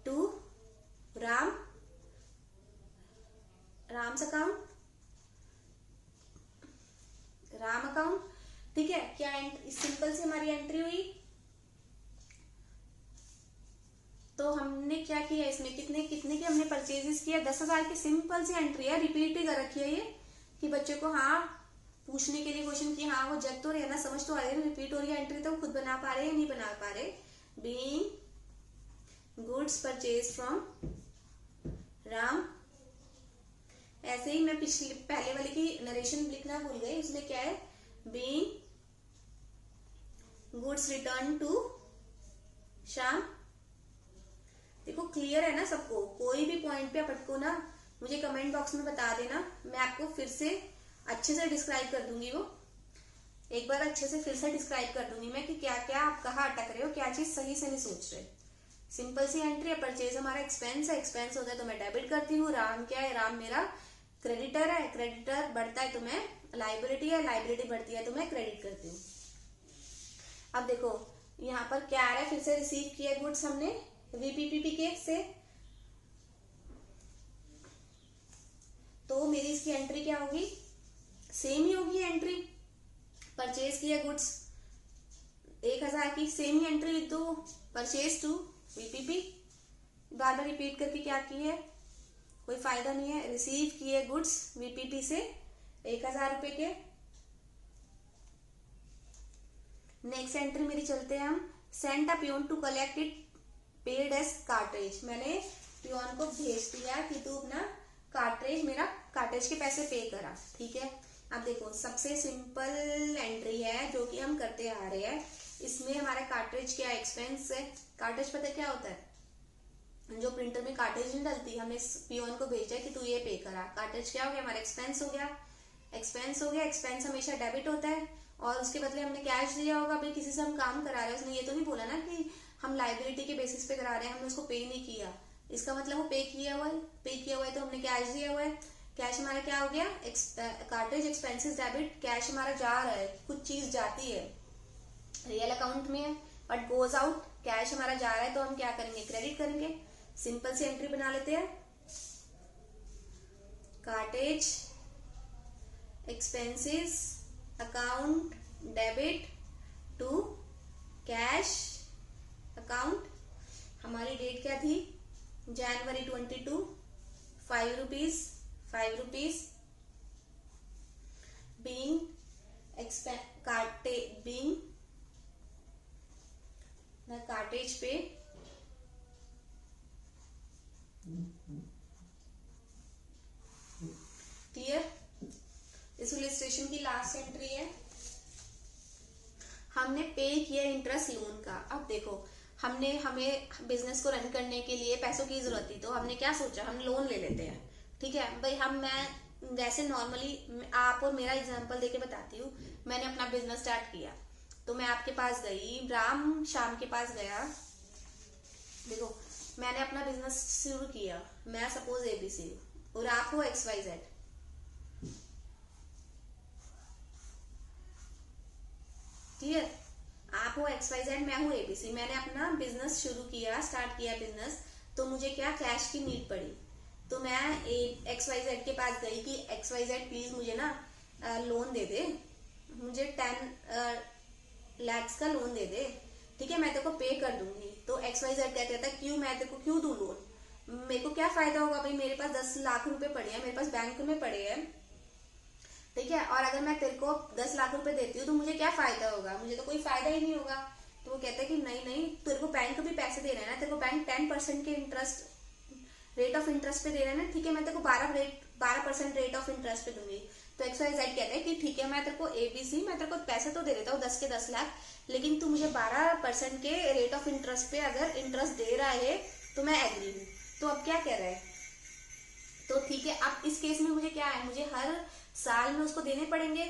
to Ram's account, Ram account, ठीक है। क्या सिंपल सी हमारी एंट्री हुई। तो हमने क्या किया, इसमें कितने कितने के हमने परचेजेस किया, 10,000 की सिंपल सी एंट्री है, रिपीट ही कर रखी है ये कि बच्चे को हाँ पूछने के लिए क्वेश्चन की हाँ वो जग तो रहे ना, समझ तो आ रही है, रिपीट हो रही है एंट्री, तो खुद बना पा रहे या नहीं बना पा रहे। Being goods purchase from Ram. ऐसे ही मैं पहले वाले की नरेशन लिखना भूल गई, उसमें क्या है, being goods return to Shyam. देखो क्लियर है ना सबको? कोई भी पॉइंट पे आपको ना मुझे कमेंट बॉक्स में बता देना, मैं आपको फिर से अच्छे से डिस्क्राइब कर दूंगी। वो एक बार अच्छे से फिर से डिस्क्राइब कर दूंगी मैं कि क्या क्या आप कहाँ अटक रहे हो, क्या चीज सही से नहीं सोच रहे। सिंपल सी एंट्री है, परचेज हमारा एक्सपेंस है, एक्सपेंस होता है तो मैं डेबिट करती हूँ। राम क्या है? राम मेरा क्रेडिटर है, क्रेडिटर बढ़ता है तो मैं लाइबिलिटी है, लाइबिलिटी बढ़ती है तो मैं क्रेडिट करती हूँ। अब देखो यहाँ पर क्या आ रहा है, फिर से रिसीव किया गुड्स हमने वीपीपीपी के से, तो मेरी इसकी एंट्री क्या होगी? सेम ही होगी एंट्री। परचेज किया गुड्स 1000 की, सेम ही एंट्री लिख दो, परचेज टू वीपीपी। बार बार रिपीट करके क्या की है, कोई फायदा नहीं है। रिसीव किए गुड्स वीपीपी से 1000 रुपए के। नेक्स्ट एंट्री मेरी चलते हैं हम, send a peon to collect it paid as cartage. मैंने पियोन को भेज दिया कि तू अपना कार्ट्रेज, मेरा कार्ट्रेज के पैसे पे करा, ठीक है। अब देखो सबसे सिंपल एंट्री है जो कि हम करते आ रहे हैं, इसमें हमारा कार्ट्रेज क्या एक्सपेंस है। कार्ट्रेज पता क्या होता है? जो प्रिंटर में कार्ट्रेज नहीं डलती, हमने पियोन को भेजा कि तू ये पे करा। कार्ट्रेज क्या हो गया? हमारा एक्सपेंस हो गया, एक्सपेंस हो गया। एक्सपेंस हमेशा डेबिट होता है और उसके बदले हमने कैश दिया होगा। भाई किसी से हम काम करा रहे हैं, उसने ये तो नहीं बोला ना कि हम लाइबिलिटी के बेसिस पे करा रहे हैं, हमने उसको पे नहीं किया, इसका मतलब वो पे किया हुआ है। पे किया हुआ है तो हमने कैश दिया हुआ है। कैश हमारा क्या हो गया? कार्ट्रेज एक्सपेंसेस डेबिट, कैश हमारा जा रहा है, कुछ चीज जाती है, रियल अकाउंट में है बट गोज आउट। कैश हमारा जा रहा है तो हम क्या करेंगे? क्रेडिट करेंगे। सिंपल सी एंट्री बना लेते हैं, cartage expenses account debit to cash account. हमारी डेट क्या थी? जनवरी 22, 5 rupees, 5 rupees. Being the cartage pay clear. इस इलस्ट्रेशन की लास्ट एंट्री है, हमने पे किया इंटरेस्ट लोन का। अब देखो हमें बिजनेस को रन करने के लिए पैसों की जरूरत थी, तो हमने क्या सोचा? हम लोन ले लेते हैं, ठीक है भाई। मैं वैसे नॉर्मली आप और मेरा एग्जांपल देके बताती हूँ। मैंने अपना बिजनेस स्टार्ट किया तो मैं आपके पास गई, राम श्याम के पास गया। देखो मैंने अपना बिजनेस शुरू किया, मैं सपोज एबीसी और आप हो XYZ, क्लियर। आप हो XYZ, मैं हूँ ABC। मैंने अपना बिजनेस शुरू किया, स्टार्ट किया बिजनेस, तो मुझे क्या कैश की नीड पड़ी, तो मैं XYZ के पास गई कि XYZ प्लीज मुझे ना लोन दे दे, मुझे 10 lakhs का लोन दे दे, ठीक है, मैं तेरे को पे कर दूंगी। तो XYZ कहता था क्यों, मैं तेरे को क्यों दूं लोन, मेरे को क्या फायदा होगा भाई, मेरे पास 10 लाख रुपए पड़े हैं, मेरे पास बैंक में पड़े हैं, ठीक है, और अगर मैं तेरे को 10 लाख रुपए देती हूँ तो मुझे क्या फायदा होगा, मुझे तो कोई फायदा ही नहीं होगा। तो वो कहते हैं कि नहीं नहीं, तेरे को बैंक भी पैसे दे रहे हैं ना, तेरे को बैंक 10% के इंटरेस्ट रेट ऑफ इंटरेस्ट पे दे रहे हैं ना, ठीक है, मैं तेरे को 12% रेट ऑफ इंटरेस्ट पे दूंगी। तो XYZ कहते हैं कि ठीक है, मैं तेरे को ABC, मैं तेरे को पैसे तो दे देता हूँ 10 के 10 लाख, लेकिन तू मुझे 12% के रेट ऑफ इंटरेस्ट पे अगर इंटरेस्ट दे रहा है तो मैं एग्री हूँ। तो अब क्या कह रहा है? तो ठीक है, अब इस केस में मुझे क्या है, मुझे हर साल में उसको देने पड़ेंगे।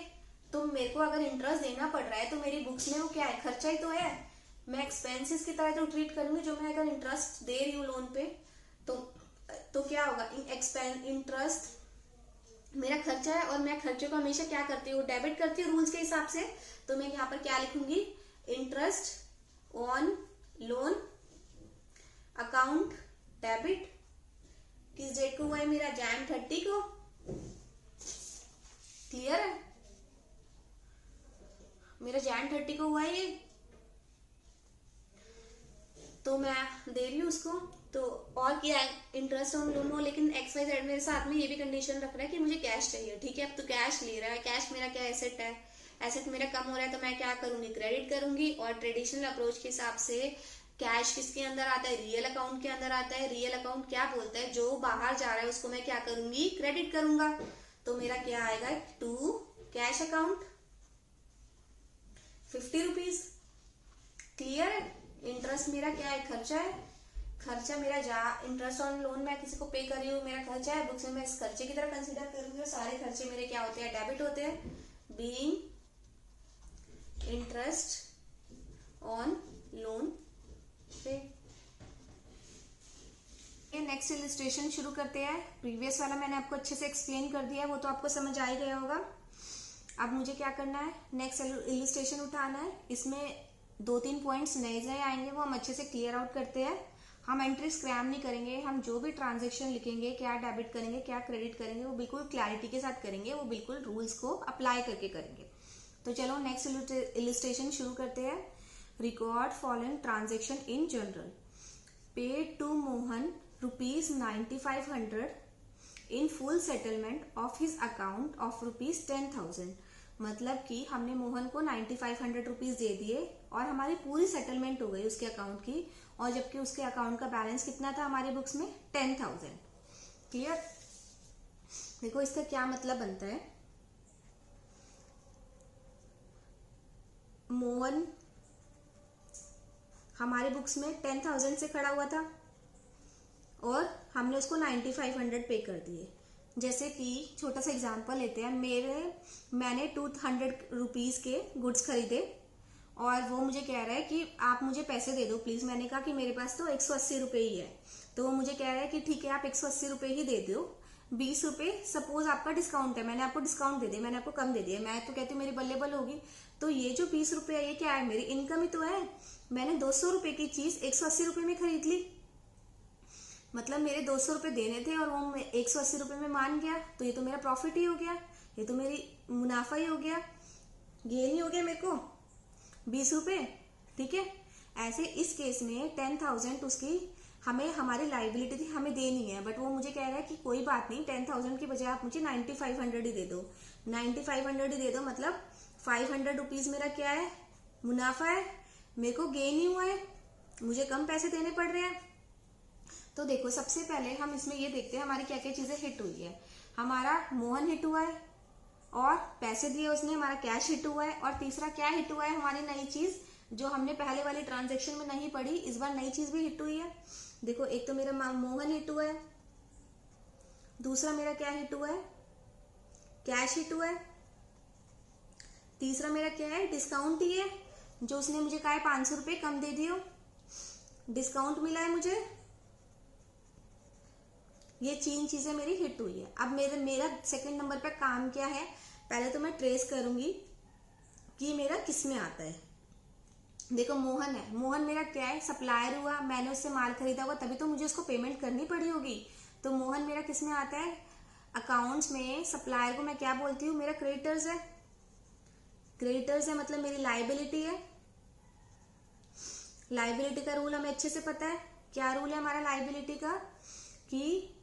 तो मेरे को अगर इंटरेस्ट देना पड़ रहा है तो मेरी बुक्स में वो क्या है, खर्चा ही तो है। मैं एक्सपेंसेस की तरह तो ट्रीट करूंगी, जो मैं अगर इंटरेस्ट दे रही हूँ लोन पे, तो क्या होगा, इंटरेस्ट मेरा खर्चा है, और मैं खर्चे को हमेशा क्या करती हूँ, डेबिट करती हूँ रूल्स के हिसाब से। तो मैं यहाँ पर क्या लिखूंगी, interest on loan account debit. किस डेट को हुआ है मेरा? Jan 30 को। क्लियर है? मेरा Jan 30 को हुआ है ये, तो मैं दे रही हूँ उसको। तो और क्या इंटरेस्ट ऑन लोन हो, लेकिन XYZ मेरे साथ में ये भी कंडीशन रख रहा है कि मुझे कैश चाहिए, ठीक है। अब तो कैश ले रहा है, कैश मेरा क्या एसेट है, एसेट मेरा कम हो रहा है, तो मैं क्या करूंगी, क्रेडिट करूंगी। और ट्रेडिशनल अप्रोच के हिसाब से कैश किसके अंदर आता है, रियल अकाउंट के अंदर आता है। रियल अकाउंट क्या बोलता है, जो बाहर जा रहा है उसको मैं क्या करूंगी, क्रेडिट करूंगा। तो मेरा क्या आएगा, to cash account 50 rupees, clear है? इंटरेस्ट मेरा क्या है? खर्चा है। खर्चा मेरा जा इंटरेस्ट ऑन लोन मैं किसी को पे कर रही हूँ, मेरा खर्चा है, बुक्स में मैं इस खर्चे की तरह कंसीडर करूंगी और सारे खर्चे मेरे क्या होते हैं? डेबिट होते हैं। बीइंग इंटरेस्ट ऑन लोन पे। नेक्स्ट इलस्ट्रेशन शुरू करते हैं। प्रीवियस वाला मैंने आपको अच्छे से एक्सप्लेन कर दिया है, वो तो आपको समझ आ ही गया होगा। अब मुझे क्या करना है? नेक्स्ट इलस्ट्रेशन उठाना है। इसमें 2-3 पॉइंट्स नए नए आएंगे, वो हम अच्छे से क्लियर आउट करते हैं। हम एंट्री स्क्रैम नहीं करेंगे, हम जो भी ट्रांजेक्शन लिखेंगे, क्या डेबिट करेंगे क्या क्रेडिट करेंगे, वो बिल्कुल क्लैरिटी के साथ करेंगे, वो बिल्कुल रूल्स को अप्लाई करके करेंगे। तो चलो नेक्स्ट इलस्ट्रेशन शुरू करते हैं। Record following transaction in journal. Paid to Mohan ₹9500 in full settlement of his account of ₹10,000। मतलब कि हमने मोहन को 9500 रुपीज दे दिए और हमारी पूरी सेटलमेंट हो गई उसके अकाउंट की, और जबकि उसके अकाउंट का बैलेंस कितना था हमारे बुक्स में? 10,000। क्लियर? देखो इसका क्या मतलब बनता है। मोहन हमारे बुक्स में 10,000 से खड़ा हुआ था और हमने उसको 9500 पे कर दिए। जैसे कि छोटा सा एग्जांपल लेते हैं, मैंने 200 रुपीज के गुड्स खरीदे और वो मुझे कह रहा है कि आप मुझे पैसे दे दो प्लीज। मैंने कहा कि मेरे पास तो 180 रुपए ही है। तो वो मुझे कह रहा है कि ठीक है आप 180 रुपए ही दे दो, 20 रुपए सपोज आपका डिस्काउंट है, मैंने आपको डिस्काउंट दे दिया, मैंने आपको कम दे दिया। मैं तो कहती हूँ मेरी बल्ले होगी। तो ये जो 20 रुपए है ये क्या है? मेरी इनकम ही तो है। मैंने 200 रुपए की चीज 180 रुपए में खरीद ली, मतलब मेरे 200 रुपए देने थे और वो 180 रुपए में मान गया, तो ये तो मेरा प्रॉफिट ही हो गया, ये तो मेरी मुनाफा ही हो गया, गेन ही हो गया मेरे को 20 रुपए। ठीक है? ऐसे इस केस में 10,000 उसकी हमें हमारी लाइबिलिटी थी, हमें देनी है, बट वो मुझे कह रहा है कि कोई बात नहीं, 10,000 की बजाय आप मुझे 9500 ही दे दो। 9500 ही दे दो, मतलब 500 रुपीज मेरा क्या है? मुनाफा है, मेरे को गेन ही हुआ है, मुझे कम पैसे देने पड़ रहे हैं। तो देखो सबसे पहले हम इसमें ये देखते हैं हमारी क्या क्या चीजें हिट हुई है। हमारा मोहन हिट हुआ है और पैसे दिए उसने, हमारा कैश हिट हुआ है। और तीसरा क्या हिट हुआ है? हमारी नई चीज जो हमने पहले वाली ट्रांजेक्शन में नहीं पढ़ी, इस बार नई चीज भी हिट हुई है। देखो एक तो मेरा मोहन हिट हुआ है, दूसरा मेरा क्या हिट हुआ है? कैश हिट हुआ है। तीसरा मेरा क्या है? डिस्काउंट ही है, जो उसने मुझे कहा है 500 रुपए कम दे दियो, डिस्काउंट मिला है मुझे। ये 3 चीजें मेरी हिट हुई है। अब मेरा सेकंड नंबर पे काम क्या है? पहले तो मैं ट्रेस करूंगी कि मेरा किस में आता है। देखो मोहन है, मोहन मेरा क्या है? सप्लायर हुआ, मैंने उससे माल खरीदा होगा तभी तो मुझे उसको पेमेंट करनी पड़ी होगी। तो मोहन मेरा किस में आता है? अकाउंट्स में। सप्लायर को मैं क्या बोलती हूँ? मेरा क्रेडिटर्स है। क्रेडिटर्स है मतलब मेरी लाइबिलिटी है। लाइबिलिटी का रूल हमें अच्छे से पता है। क्या रूल है हमारा लाइबिलिटी का? कि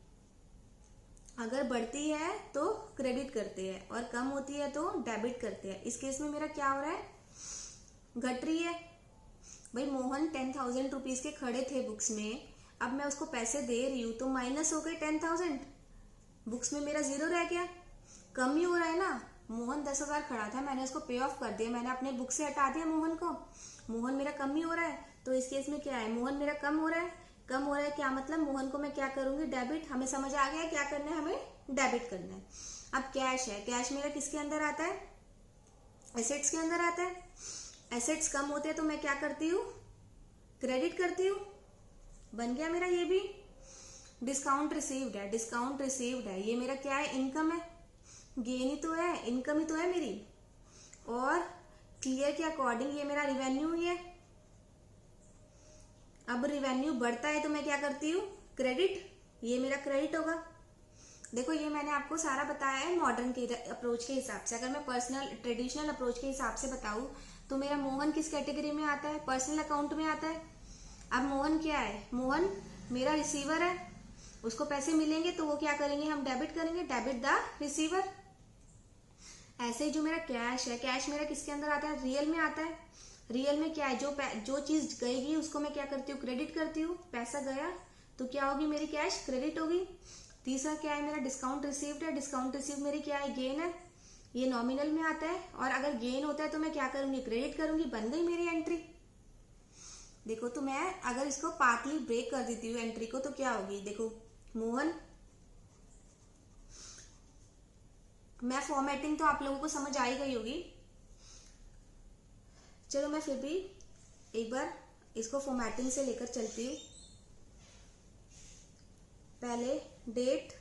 अगर बढ़ती है तो क्रेडिट करते हैं और कम होती है तो डेबिट करते हैं। इस केस में मेरा क्या हो रहा है? घट रही है। भाई मोहन 10,000 रुपीज के खड़े थे बुक्स में, अब मैं उसको पैसे दे रही हूँ तो माइनस हो गए 10,000, बुक्स में मेरा 0 रह गया, कम ही हो रहा है ना। मोहन 10,000 खड़ा था, मैंने उसको पे ऑफ कर दिया, मैंने अपने बुक से हटा दिया मोहन को, मोहन मेरा कम ही हो रहा है। तो इस केस में क्या है? मोहन मेरा कम हो रहा है। कम हो रहा है क्या मतलब? मोहन को मैं क्या करूंगी? डेबिट। हमें समझ आ गया क्या करना है? हमें डेबिट करना है। अब कैश है, कैश मेरा किसके अंदर आता है? एसेट्स के अंदर आता है। एसेट्स कम होते हैं तो मैं क्या करती हूँ? क्रेडिट करती हूँ। बन गया मेरा ये भी। डिस्काउंट रिसीव्ड है, डिस्काउंट रिसीव्ड है, ये मेरा क्या है? इनकम है, गेन ही तो है, इनकम ही तो है मेरी। और क्लियर के अकॉर्डिंग ये मेरा रिवेन्यू ही है। अब रिवेन्यू बढ़ता है तो मैं क्या करती हूँ? क्रेडिट, ये मेरा क्रेडिट होगा। देखो ये मैंने आपको सारा बताया है मॉडर्न के अप्रोच के हिसाब से। अगर मैं पर्सनल ट्रेडिशनल अप्रोच के हिसाब से बताऊँ तो मेरा मोहन किस कैटेगरी में आता है? पर्सनल अकाउंट में आता है। अब मोहन क्या है? मोहन मेरा रिसीवर है, उसको पैसे मिलेंगे तो वो क्या करेंगे? हम डेबिट करेंगे, डेबिट द रिसीवर। ऐसे ही जो मेरा कैश है, कैश मेरा किसके अंदर आता है? रियल में आता है। रियल में क्या है? जो चीज गएगी उसको मैं क्या करती हूँ? क्रेडिट करती हूँ। पैसा गया तो क्या होगी? मेरी कैश क्रेडिट होगी। तीसरा क्या है मेरा? डिस्काउंट रिसीव्ड है, डिस्काउंट रिसीव मेरी क्या है? गेन है, ये नॉमिनल में आता है। और अगर गेन होता है तो मैं क्या करूंगी? क्रेडिट करूंगी। बन गई मेरी एंट्री। देखो तो मैं अगर इसको पार्टली ब्रेक कर देती हूँ एंट्री को तो क्या होगी, देखो मोहन, मैं फॉर्मेटिंग तो आप लोगों को समझ आई गई होगी, चलो मैं फिर भी एक बार इसको फॉर्मेटिंग से लेकर चलती हूँ। पहले डेट,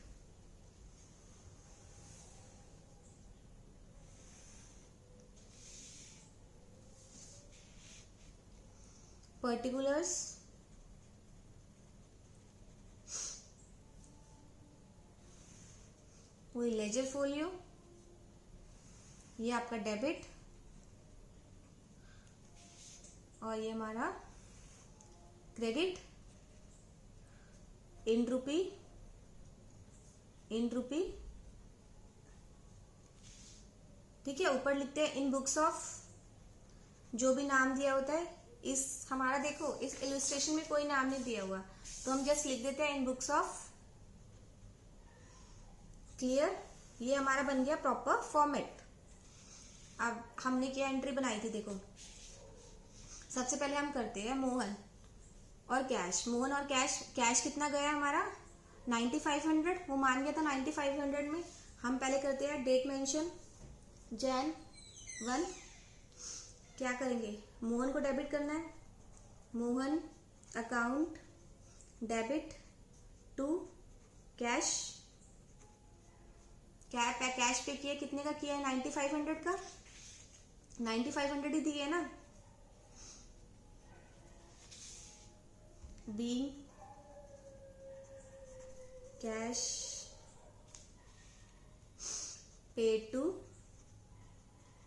पर्टिकुलर्स, वही लेजर फोलियो, ये आपका डेबिट, और ये हमारा क्रेडिट, इन रूपी, ठीक है। ऊपर लिखते हैं इन बुक्स ऑफ, जो भी नाम दिया होता है, इस हमारा देखो इस इलस्ट्रेशन में कोई नाम नहीं दिया हुआ तो हम जस्ट लिख देते हैं इन बुक्स ऑफ। क्लियर, ये हमारा बन गया प्रॉपर फॉर्मेट। अब हमने क्या एंट्री बनाई थी, देखो सबसे पहले हम करते हैं मोहन और कैश। मोहन और कैश कितना गया हमारा 9500, वो मान गया था 9500 में। हम पहले करते हैं डेट मेंशन, Jan 1। क्या करेंगे, मोहन को डेबिट करना है, Mohan account debit to cash. Cash pay किया, कितने का किया है 9500 का, 9500 ही दिए ना। Being cash paid to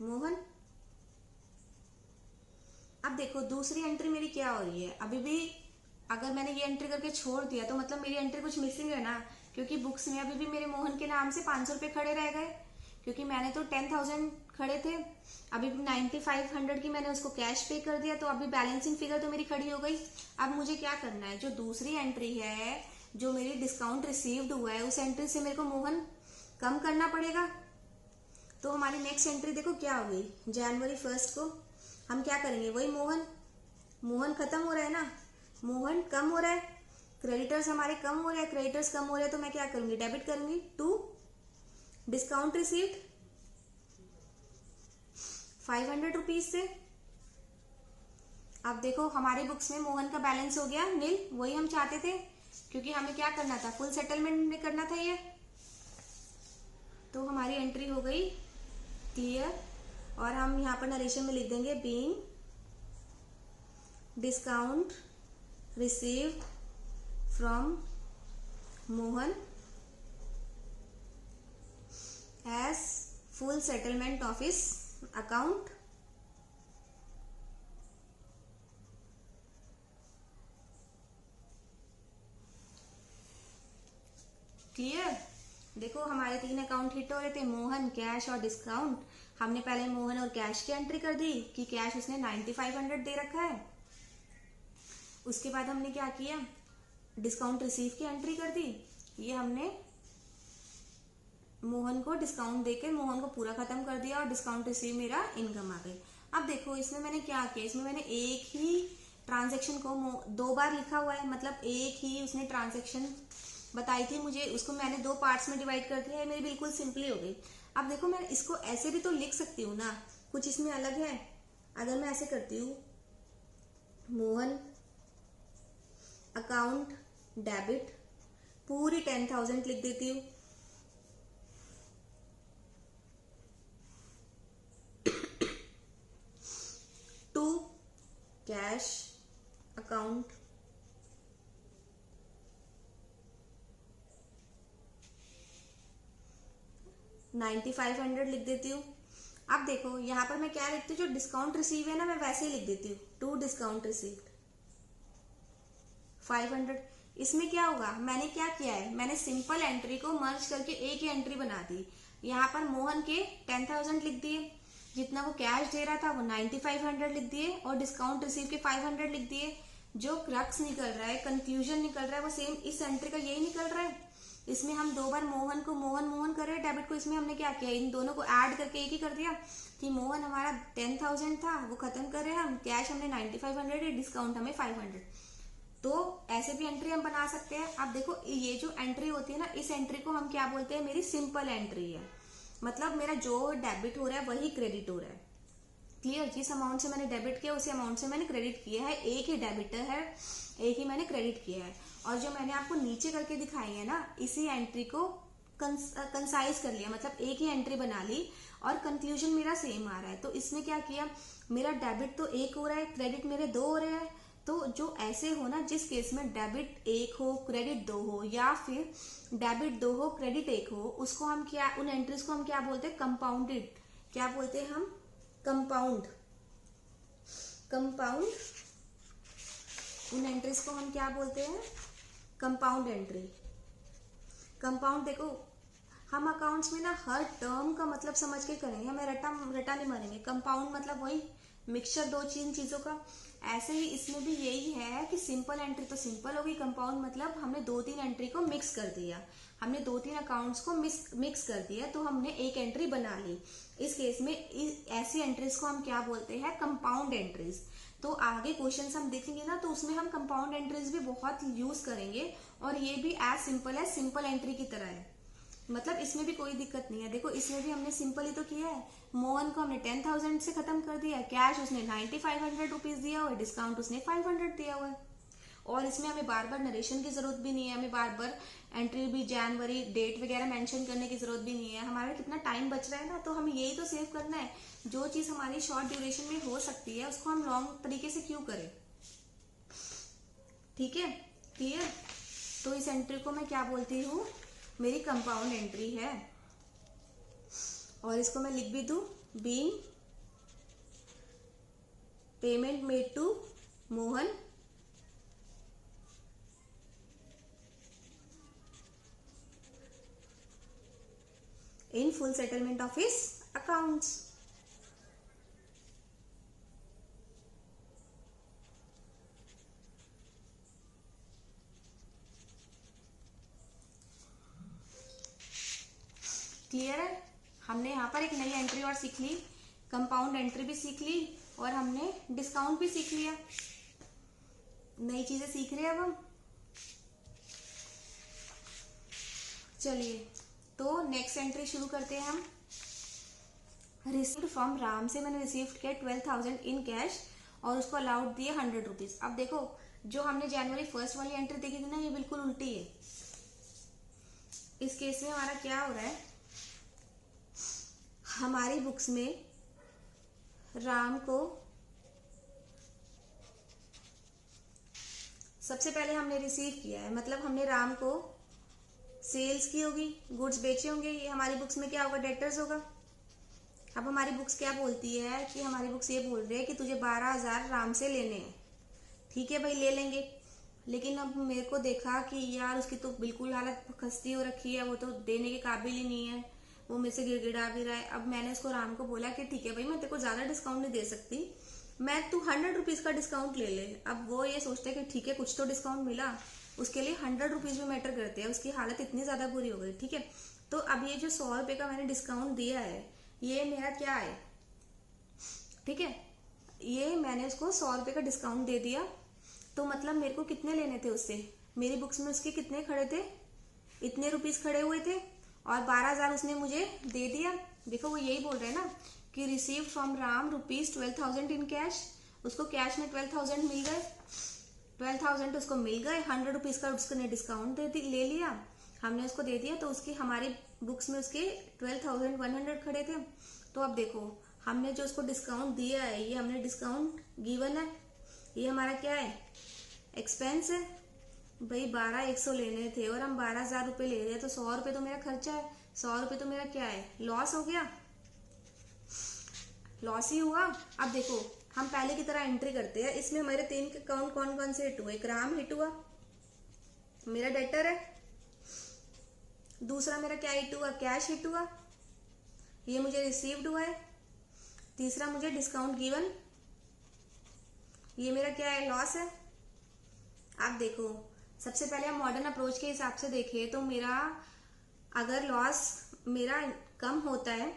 Mohan. अब देखो दूसरी एंट्री मेरी क्या हो रही है, अभी भी अगर मैंने ये एंट्री करके छोड़ दिया तो मतलब मेरी एंट्री कुछ मिसिंग है ना, क्योंकि बुक्स में अभी भी मेरे मोहन के नाम से 500 रुपये खड़े रह गए, क्योंकि मैंने तो 10,000 खड़े थे, अभी 9500 की मैंने उसको कैश पे कर दिया, तो अभी बैलेंसिंग फिगर तो मेरी खड़ी हो गई। अब मुझे क्या करना है, जो दूसरी एंट्री है जो मेरी डिस्काउंट रिसीव्ड हुआ है उस एंट्री से मेरे को मोहन कम करना पड़ेगा। तो हमारी नेक्स्ट एंट्री देखो क्या हो गई, जनवरी 1 को हम क्या करेंगे, वही मोहन खत्म हो रहा है ना, मोहन कम हो रहा है, क्रेडिटर्स हमारे कम हो रहे हैं, क्रेडिटर्स कम हो रहे हैं तो मैं क्या करूंगी, डेबिट करूंगी टू डिस्काउंट रिसीव्ड 500 रुपीज से। अब देखो हमारे बुक्स में मोहन का बैलेंस हो गया नील, वही हम चाहते थे, क्योंकि हमें क्या करना था, फुल सेटलमेंट में करना था ये। तो हमारी एंट्री हो गई क्लियर, और हम यहाँ पर नरेशन में लिख देंगे being discount received from Mohan as full settlement of his account. Clear, देखो हमारे 3 अकाउंट हिट हो रहे थे, मोहन, कैश और डिस्काउंट। हमने पहले मोहन और कैश की एंट्री कर दी कि कैश उसने 9500 दे रखा है। उसके बाद हमने क्या किया, डिस्काउंट रिसीव की एंट्री कर दी, ये हमने मोहन को डिस्काउंट देकर मोहन को पूरा खत्म कर दिया और डिस्काउंट रिसीव मेरा इनकम आ गई। अब देखो इसमें मैंने क्या किया, इसमें मैंने एक ही ट्रांजेक्शन को 2 बार लिखा हुआ है, मतलब एक ही उसने ट्रांजेक्शन बताई थी मुझे, उसको मैंने 2 पार्ट्स में डिवाइड कर दिया है, मेरी बिल्कुल सिंपली हो गई। अब देखो मैं इसको ऐसे भी तो लिख सकती हूँ ना, कुछ इसमें अलग है। अगर मैं ऐसे करती हूँ, मोहन अकाउंट डेबिट पूरी 10,000 लिख देती हूँ, टू कैश अकाउंट $9,500 लिख देती हूँ। अब देखो यहाँ पर मैं क्या लिखती हूँ, जो डिस्काउंट रिसीव है ना मैं वैसे ही लिख देती हूँ, टू डिस्काउंट रिसीव्ड 500। इसमें क्या होगा, मैंने क्या किया है, मैंने सिंपल एंट्री को मर्ज करके एक ही एंट्री बना दी। यहाँ पर मोहन के 10,000 लिख दिए, जितना वो कैश दे रहा था वो 9500 लिख दिए, और डिस्काउंट रिसीव के 500 लिख दिए। जो क्रक्स निकल रहा है, कंफ्यूजन निकल रहा है, वो सेम इस एंट्री का यही निकल रहा है। इसमें हम 2 बार मोहन को मोहन मोहन कर रहे हैं, डेबिट को इसमें हमने क्या किया, इन दोनों को ऐड करके एक ही कर दिया कि मोहन हमारा 10,000 था, वो खत्म कर रहे हैं हम, कैश हमने 9,500 है, डिस्काउंट हमें 500। तो ऐसे भी एंट्री हम बना सकते हैं। अब देखो ये जो एंट्री होती है ना, इस एंट्री को हम क्या बोलते हैं, मेरी सिंपल एंट्री है। मतलब मेरा जो डेबिट हो रहा है वही क्रेडिट हो रहा है। क्लियर, जिस अमाउंट से मैंने डेबिट किया उसी अमाउंट से मैंने क्रेडिट किया है, एक ही डेबिटर है, एक ही मैंने क्रेडिट किया है। और जो मैंने आपको नीचे करके दिखाई है ना, इसी एंट्री को कंसाइज कर लिया, मतलब एक ही एंट्री बना ली और कंक्लूजन मेरा सेम आ रहा है। तो इसमें क्या किया, मेरा डेबिट तो एक हो रहा है, क्रेडिट मेरे 2 हो रहे हैं। तो जो ऐसे हो ना, जिस केस में डेबिट 1 हो क्रेडिट 2 हो, या फिर डेबिट 2 हो क्रेडिट 1 हो, उसको हम क्या, उन एंट्रीज को हम क्या बोलते हैं, कंपाउंडेड। क्या बोलते हैं हम, कंपाउंड। कंपाउंड, उन एंट्रीज को हम क्या बोलते हैं, कंपाउंड एंट्री। कंपाउंड, देखो हम अकाउंट्स में ना हर टर्म का मतलब समझ के करेंगे, हमें रटा नहीं मारेंगे। कंपाउंड मतलब वही मिक्सचर 2 चीजों का। ऐसे ही इसमें भी यही है कि सिंपल एंट्री तो सिंपल होगी, कंपाउंड मतलब हमने 2-3 एंट्री को मिक्स कर दिया, हमने 2-3 अकाउंट्स को मिक्स कर दिया, तो हमने एक एंट्री बना ली। इस केस में ऐसी एंट्रीज को हम क्या बोलते हैं, कंपाउंड एंट्रीज। तो आगे क्वेश्चंस हम देखेंगे ना, तो उसमें हम कंपाउंड एंट्रीज भी बहुत यूज करेंगे, और ये भी एज सिंपल एंट्री की तरह है। मतलब इसमें भी कोई दिक्कत नहीं है। देखो इसमें भी हमने सिंपल ही तो किया है, मोहन को हमने 10,000 से खत्म कर दिया, कैश उसने 9,500 रुपीज दिया हुआ है, डिस्काउंट उसने 500 दिया हुआ है। और इसमें हमें बार बार नरेशन की जरूरत भी नहीं है, हमें बार बार एंट्री भी जनवरी डेट वगैरह मेंशन करने की जरूरत भी नहीं है। हमारा कितना टाइम बच रहा है ना, तो हमें यही तो सेव करना है। जो चीज हमारी शॉर्ट ड्यूरेशन में हो सकती है उसको हम लॉन्ग तरीके से क्यों करें। ठीक है, क्लियर। तो इस एंट्री को मैं क्या बोलती हूँ, मेरी कंपाउंड एंट्री है। और इसको मैं लिख भी दूं, being payment made to Mohan in full settlement of his accounts। Clear है, हमने यहाँ पर एक नई एंट्री और सीख ली, कंपाउंड एंट्री भी सीख ली, और हमने डिस्काउंट भी सीख लिया। नई चीजें सीख रहे हैं अब हम। चलिए, तो नेक्स्ट एंट्री शुरू करते हैं हम। रिसीव्ड फ्रॉम राम से मैंने रिसीव किया 12,000 इन कैश, और उसको अलाउड दिए 100 रुपीज। अब देखो जो हमने जनवरी 1 वाली एंट्री देखी थी ना, ये बिल्कुल उल्टी है। इस केस में हमारा क्या हो रहा है, हमारी बुक्स में राम को सबसे पहले हमने रिसीव किया है, मतलब हमने राम को सेल्स की होगी, गुड्स बेचे होंगे, ये हमारी बुक्स में क्या होगा, डेटर्स होगा। अब हमारी बुक्स क्या बोलती है कि हमारी बुक्स ये बोल रही है कि तुझे 12,000 राम से लेने हैं। ठीक है भाई, ले लेंगे। लेकिन अब मेरे को देखा कि यार उसकी तो बिल्कुल हालत खस्ती हो रखी है, वो तो देने के काबिल ही नहीं है, वो मेरे से गिड़गिड़ा भी रहा है। अब मैंने उसको राम को बोला कि ठीक है भाई, मैं तेरे को ज्यादा डिस्काउंट नहीं दे सकती, मैं तू 100 रुपीज का डिस्काउंट ले ले। अब वो ये सोचते हैं कि ठीक है कुछ तो डिस्काउंट मिला, उसके लिए 100 रुपीज भी मैटर करते हैं, उसकी हालत इतनी ज्यादा बुरी हो गई। ठीक है, तो अब ये जो 100 रुपए का मैंने डिस्काउंट दिया है, ये मेरा क्या है, ठीक है, ये मैंने उसको 100 रुपए का डिस्काउंट दे दिया। तो मतलब मेरे को कितने लेने थे उससे, मेरी बुक्स में उसके कितने खड़े थे, इतने रुपीज खड़े हुए थे, और 12,000 उसने मुझे दे दिया। देखो वो यही बोल रहे हैं ना कि receive from Ram rupees 12,000 in cash, उसको कैश में 12,000 मिल गए, 12,000 उसको मिल गए, 100 रुपीज का उसने डिस्काउंट ले लिया, हमने उसको दे दिया, तो उसकी हमारी बुक्स में उसके 12,100 खड़े थे। तो अब देखो हमने जो उसको डिस्काउंट दिया है, ये हमने डिस्काउंट गिवन है, ये हमारा क्या है, एक्सपेंस है। भाई 12,100 लेने थे और हम 12,000 रुपये ले रहे हैं, तो 100 रुपये तो मेरा खर्चा है, 100 रुपये तो मेरा क्या है, लॉस हो गया, लॉस ही हुआ। अब देखो हम पहले की तरह एंट्री करते हैं, इसमें हमारे 3 अकाउंट कौन कौन से हिट हुए, एक राम हिट हुआ, मेरा डेटर है, दूसरा मेरा क्या हिट हुआ, कैश हिट हुआ, ये मुझे रिसीव्ड हुआ है, तीसरा मुझे डिस्काउंट गिवन, ये मेरा क्या है, लॉस है। अब देखो सबसे पहले हम मॉडर्न अप्रोच के हिसाब से देखें तो मेरा अगर लॉस मेरा कम होता है,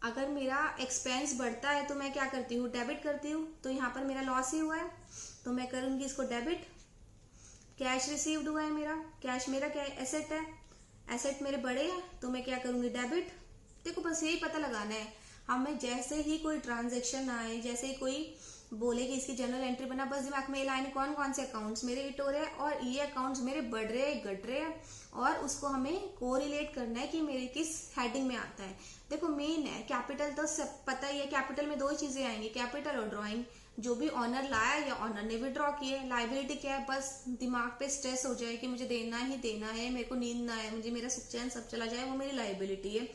अगर मेरा एक्सपेंस बढ़ता है तो मैं क्या करती हूँ, डेबिट करती हूँ। तो यहाँ पर मेरा लॉस ही हुआ है तो मैं करूँगी इसको डेबिट। कैश रिसीव्ड हुआ है मेरा, कैश मेरा क्या एसेट है, एसेट मेरे बड़े हैं तो मैं क्या करूँगी, डेबिट। देखो बस यही पता लगाना है हमें। जैसे ही कोई ट्रांजेक्शन आए, जैसे ही कोई बोले कि इसकी जनरल एंट्री बना, बस दिमाग में ये लाइन कौन कौन से अकाउंट्स मेरे हिट हो रहे हैं और ये अकाउंट्स मेरे बढ़ रहे हैं घट रहे हैं, और उसको हमें कोरिलेट करना है कि मेरे किस हेडिंग में आता है। देखो मेन है कैपिटल, तो सब पता ही है कैपिटल में दो चीजें आएंगी, कैपिटल और ड्रॉइंग। जो भी ऑनर लाया या ऑनर ने विड्रॉ किए। लाइबिलिटी क्या है, बस दिमाग पे स्ट्रेस हो जाए कि मुझे देना ही देना है, मेरे को नींद ना आए, मुझे मेरा सुख चैन सब चला जाए, वो मेरी लाइबिलिटी है।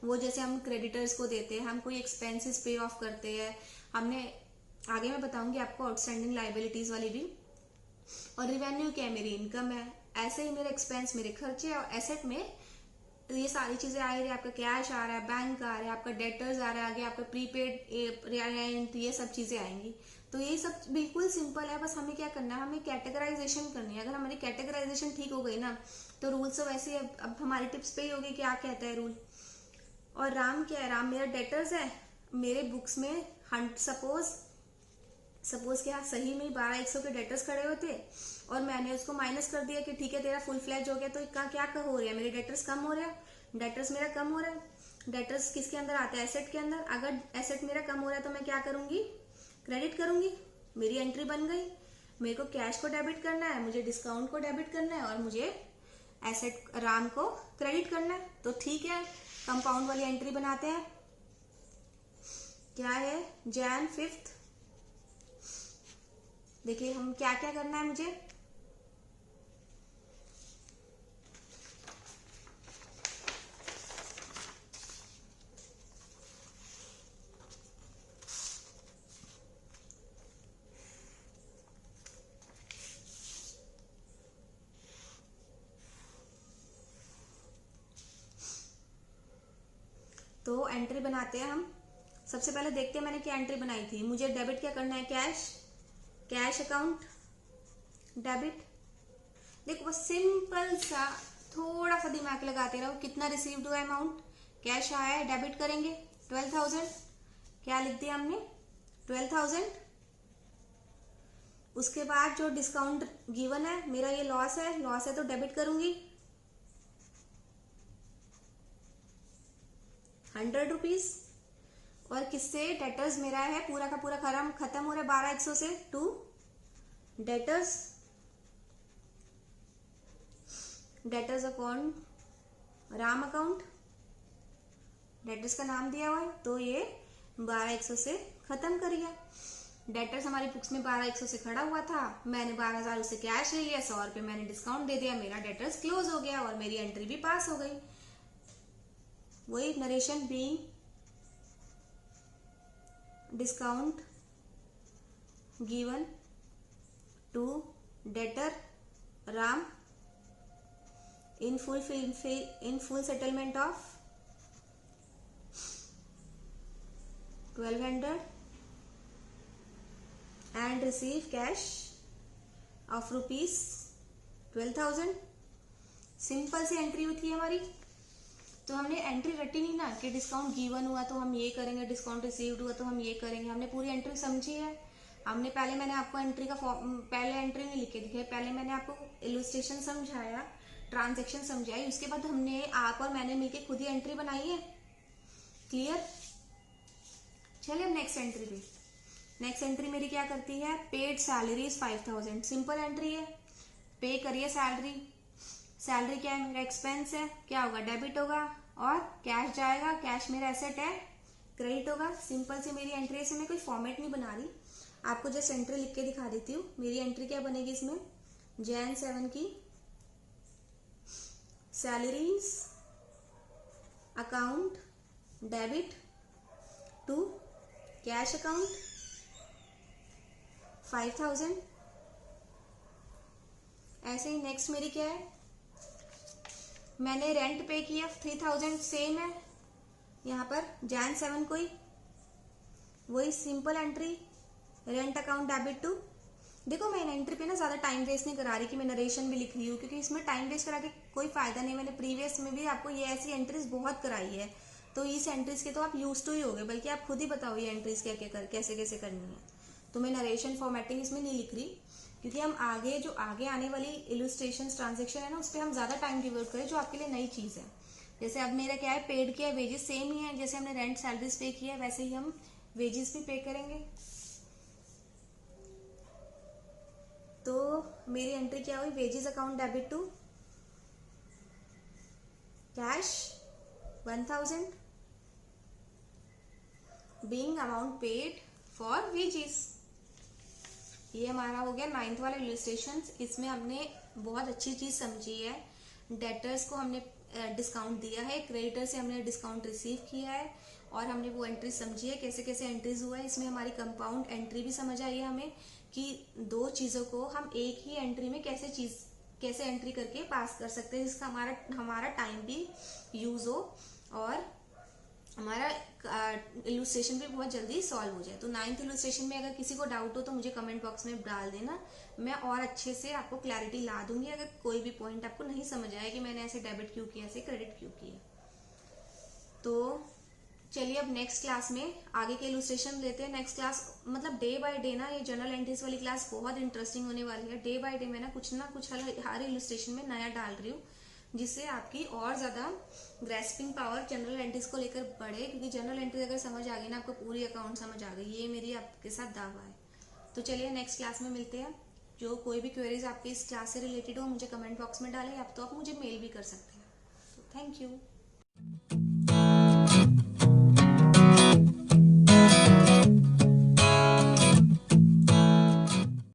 वो जैसे हम क्रेडिटर्स को देते हैं, हम कोई एक्सपेंसेस पे ऑफ करते हैं, हमने आगे मैं बताऊंगी आपको आउटस्टैंडिंग लाइबिलिटीज वाली भी। और रिवेन्यू क्या है, मेरी इनकम है। ऐसे ही मेरे एक्सपेंस मेरे खर्चे, और एसेट में ये सारी चीजें आ रही है, आपका कैश आ रहा है, बैंक आ रहा है, आपका डेटर्स आ रहा है, आगे आपका प्रीपेड रेंट, ये सब चीजें आएंगी। तो ये सब बिल्कुल सिंपल है, बस हमें क्या करना है, हमें कैटेगराइजेशन करनी है। अगर हमारी कैटेगराइजेशन ठीक हो गई ना तो रूल सब ऐसे अब हमारी टिप्स पे ही होगी क्या कहता है रूल। और राम क्या है, राम मेरा डेटर्स है। मेरे बुक्स में सपोज क्या सही में 12,100 के डेटर्स खड़े होते और मैंने उसको माइनस कर दिया कि ठीक है तेरा फुल फ्लैज हो गया, तो क्या हो रहा है, मेरे डेटर्स कम हो रहा है, डेटर्स मेरा कम हो रहा है। डेटर्स किसके अंदर आता है, एसेट के अंदर। अगर एसेट मेरा कम हो रहा है तो मैं क्या करूंगी, क्रेडिट करूंगी, मेरी एंट्री बन गई। मेरे को कैश को डेबिट करना है, मुझे डिस्काउंट को डेबिट करना है, और मुझे एसेट राम को क्रेडिट करना है। तो ठीक है, कंपाउंड वाली एंट्री बनाते हैं। क्या है, Jan 5। देखिए हम क्या क्या करना है मुझे। तो एंट्री बनाते हैं हम। सबसे पहले देखते हैं मैंने क्या एंट्री बनाई थी। मुझे डेबिट क्या करना है, कैश अकाउंट डेबिट। देखो बस सिंपल सा, थोड़ा सा दिमाग लगाते रहो। कितना रिसीव्ड हुआ अमाउंट, कैश आया है, डेबिट करेंगे 12,000। क्या लिख दिया हमने, 12,000। उसके बाद जो डिस्काउंट गिवन है, मेरा ये लॉस है तो डेबिट करूंगी 100 रुपीज। और किससे, डेटर्स मेरा है पूरा का पूरा खत्म हो रहा है 12,100 से, to debtors account, Ram account, debtors का नाम दिया हुआ है तो ये 12,100 से खत्म करिए। डेटर्स हमारी बुक्स में 12,100 से खड़ा हुआ था, मैंने 12,000 उससे कैश ले लिया, 100 रुपये मैंने डिस्काउंट दे दिया, मेरा डेटर्स क्लोज हो गया और मेरी एंट्री भी पास हो गई। वही narration being discount given to debtor Ram in full settlement of 1,200 and receive cash of rupees 12,000। Simple सी एंट्री हुई थी हमारी। तो हमने एंट्री रटी नहीं ना कि डिस्काउंट गिवन हुआ तो हम ये करेंगे, डिस्काउंट रिसीव्ड हुआ तो हम ये करेंगे। हमने पूरी एंट्री समझी है। हमने पहले मैंने आपको एंट्री का पहले एंट्री नहीं लिख के दिखाई, पहले मैंने आपको इलस्ट्रेशन समझाया, ट्रांजैक्शन समझाई, उसके बाद हमने आप और मैंने मिलके खुद ही एंट्री बनाई है। क्लियर। चलिए अब नेक्स्ट एंट्री पे। नेक्स्ट एंट्री मेरी क्या करती है, पेड सैलरीज 5,000। सिंपल एंट्री है, पे करिए सैलरी। सैलरी क्या है, मेरा एक्सपेंस है, क्या होगा, डेबिट होगा, और कैश जाएगा, कैश मेरा एसेट है, क्रेडिट होगा। सिंपल सी मेरी एंट्री है, मैं कोई फॉर्मेट नहीं बना रही, आपको जस्ट एंट्री लिख के दिखा देती हूँ। मेरी एंट्री क्या बनेगी इसमें, Jan 7 की salaries account debit to cash account 5,000। ऐसे ही नेक्स्ट मेरी क्या है, मैंने रेंट पे किया 3,000, सेम है यहाँ पर Jan 7 को ही, वही simple entry, rent account debit to देखो मैं एंट्री पे ना ज़्यादा टाइम वेस्ट नहीं करा रही कि मैं नरेशन भी लिख रही हूँ, क्योंकि इसमें टाइम वेस्ट करा के कोई फ़ायदा नहीं। मैंने प्रीवियस में भी आपको ये ऐसी एंट्रीज बहुत कराई है, तो इस एंट्रीज के तो आप यूज टू ही होगे, बल्कि आप खुद ही बताओ ये एंट्रीज क्या क्या कर कैसे कैसे करनी है। तो मैं नरेशन फॉर्मेटिंग इसमें नहीं लिख रही, क्योंकि हम आगे जो आगे आने वाली इलस्ट्रेशन ट्रांजेक्शन है ना, उस पर हम ज़्यादा टाइम डिवोट करें, जो आपके लिए नई चीज़ है। जैसे अब मेरा क्या है, पेड किया है, वेजेस सेम ही है, जैसे हमने रेंट सैलरीज पे किया है वैसे ही हम वेजेस भी पे करेंगे। तो मेरी एंट्री क्या हुई, wages account debit to cash 1000 being amount paid for wages. ये हमारा हो गया 9th वाला इलस्ट्रेशन। इसमें हमने बहुत अच्छी चीज समझी है, डेटर्स को हमने डिस्काउंट दिया है, क्रेडिटर से हमने डिस्काउंट रिसीव किया है, और हमने वो एंट्री समझी है कैसे कैसे एंट्रीज हुआ है। इसमें हमारी कंपाउंड एंट्री भी समझ आई है हमें, कि दो चीज़ों को हम एक ही एंट्री में कैसे एंट्री करके पास कर सकते हैं, जिसका हमारा टाइम भी यूज हो और हमारा इलस्ट्रेशन भी बहुत जल्दी सॉल्व हो जाए। तो 9th इलस्ट्रेशन में अगर किसी को डाउट हो तो मुझे कमेंट बॉक्स में डाल देना, मैं और अच्छे से आपको क्लैरिटी ला दूंगी अगर कोई भी पॉइंट आपको नहीं समझ आया कि मैंने ऐसे डेबिट क्यों किया, ऐसे क्रेडिट क्यों किया। तो चलिए अब नेक्स्ट क्लास में आगे के इलस्ट्रेशन लेते हैं। नेक्स्ट क्लास मतलब डे बाय डे ना, ये जनरल एंट्रीज वाली क्लास बहुत इंटरेस्टिंग होने वाली है। डे बाय डे मैं ना कुछ हर इलस्ट्रेशन में नया डाल रही हूँ, जिससे आपकी और ज़्यादा ग्रेस्पिंग पावर जनरल एंट्रीज को लेकर बढ़े, क्योंकि जनरल एंट्रीज अगर समझ आ गई ना, आपको पूरी अकाउंट समझ आ गई, ये मेरी आपके साथ दावा है। तो चलिए नेक्स्ट क्लास में मिलते हैं। जो कोई भी क्वेरीज आपके इस क्लास से रिलेटेड हो मुझे कमेंट बॉक्स में डालें, आप तो आप मुझे मेल भी कर सकते हैं। तो थैंक यू।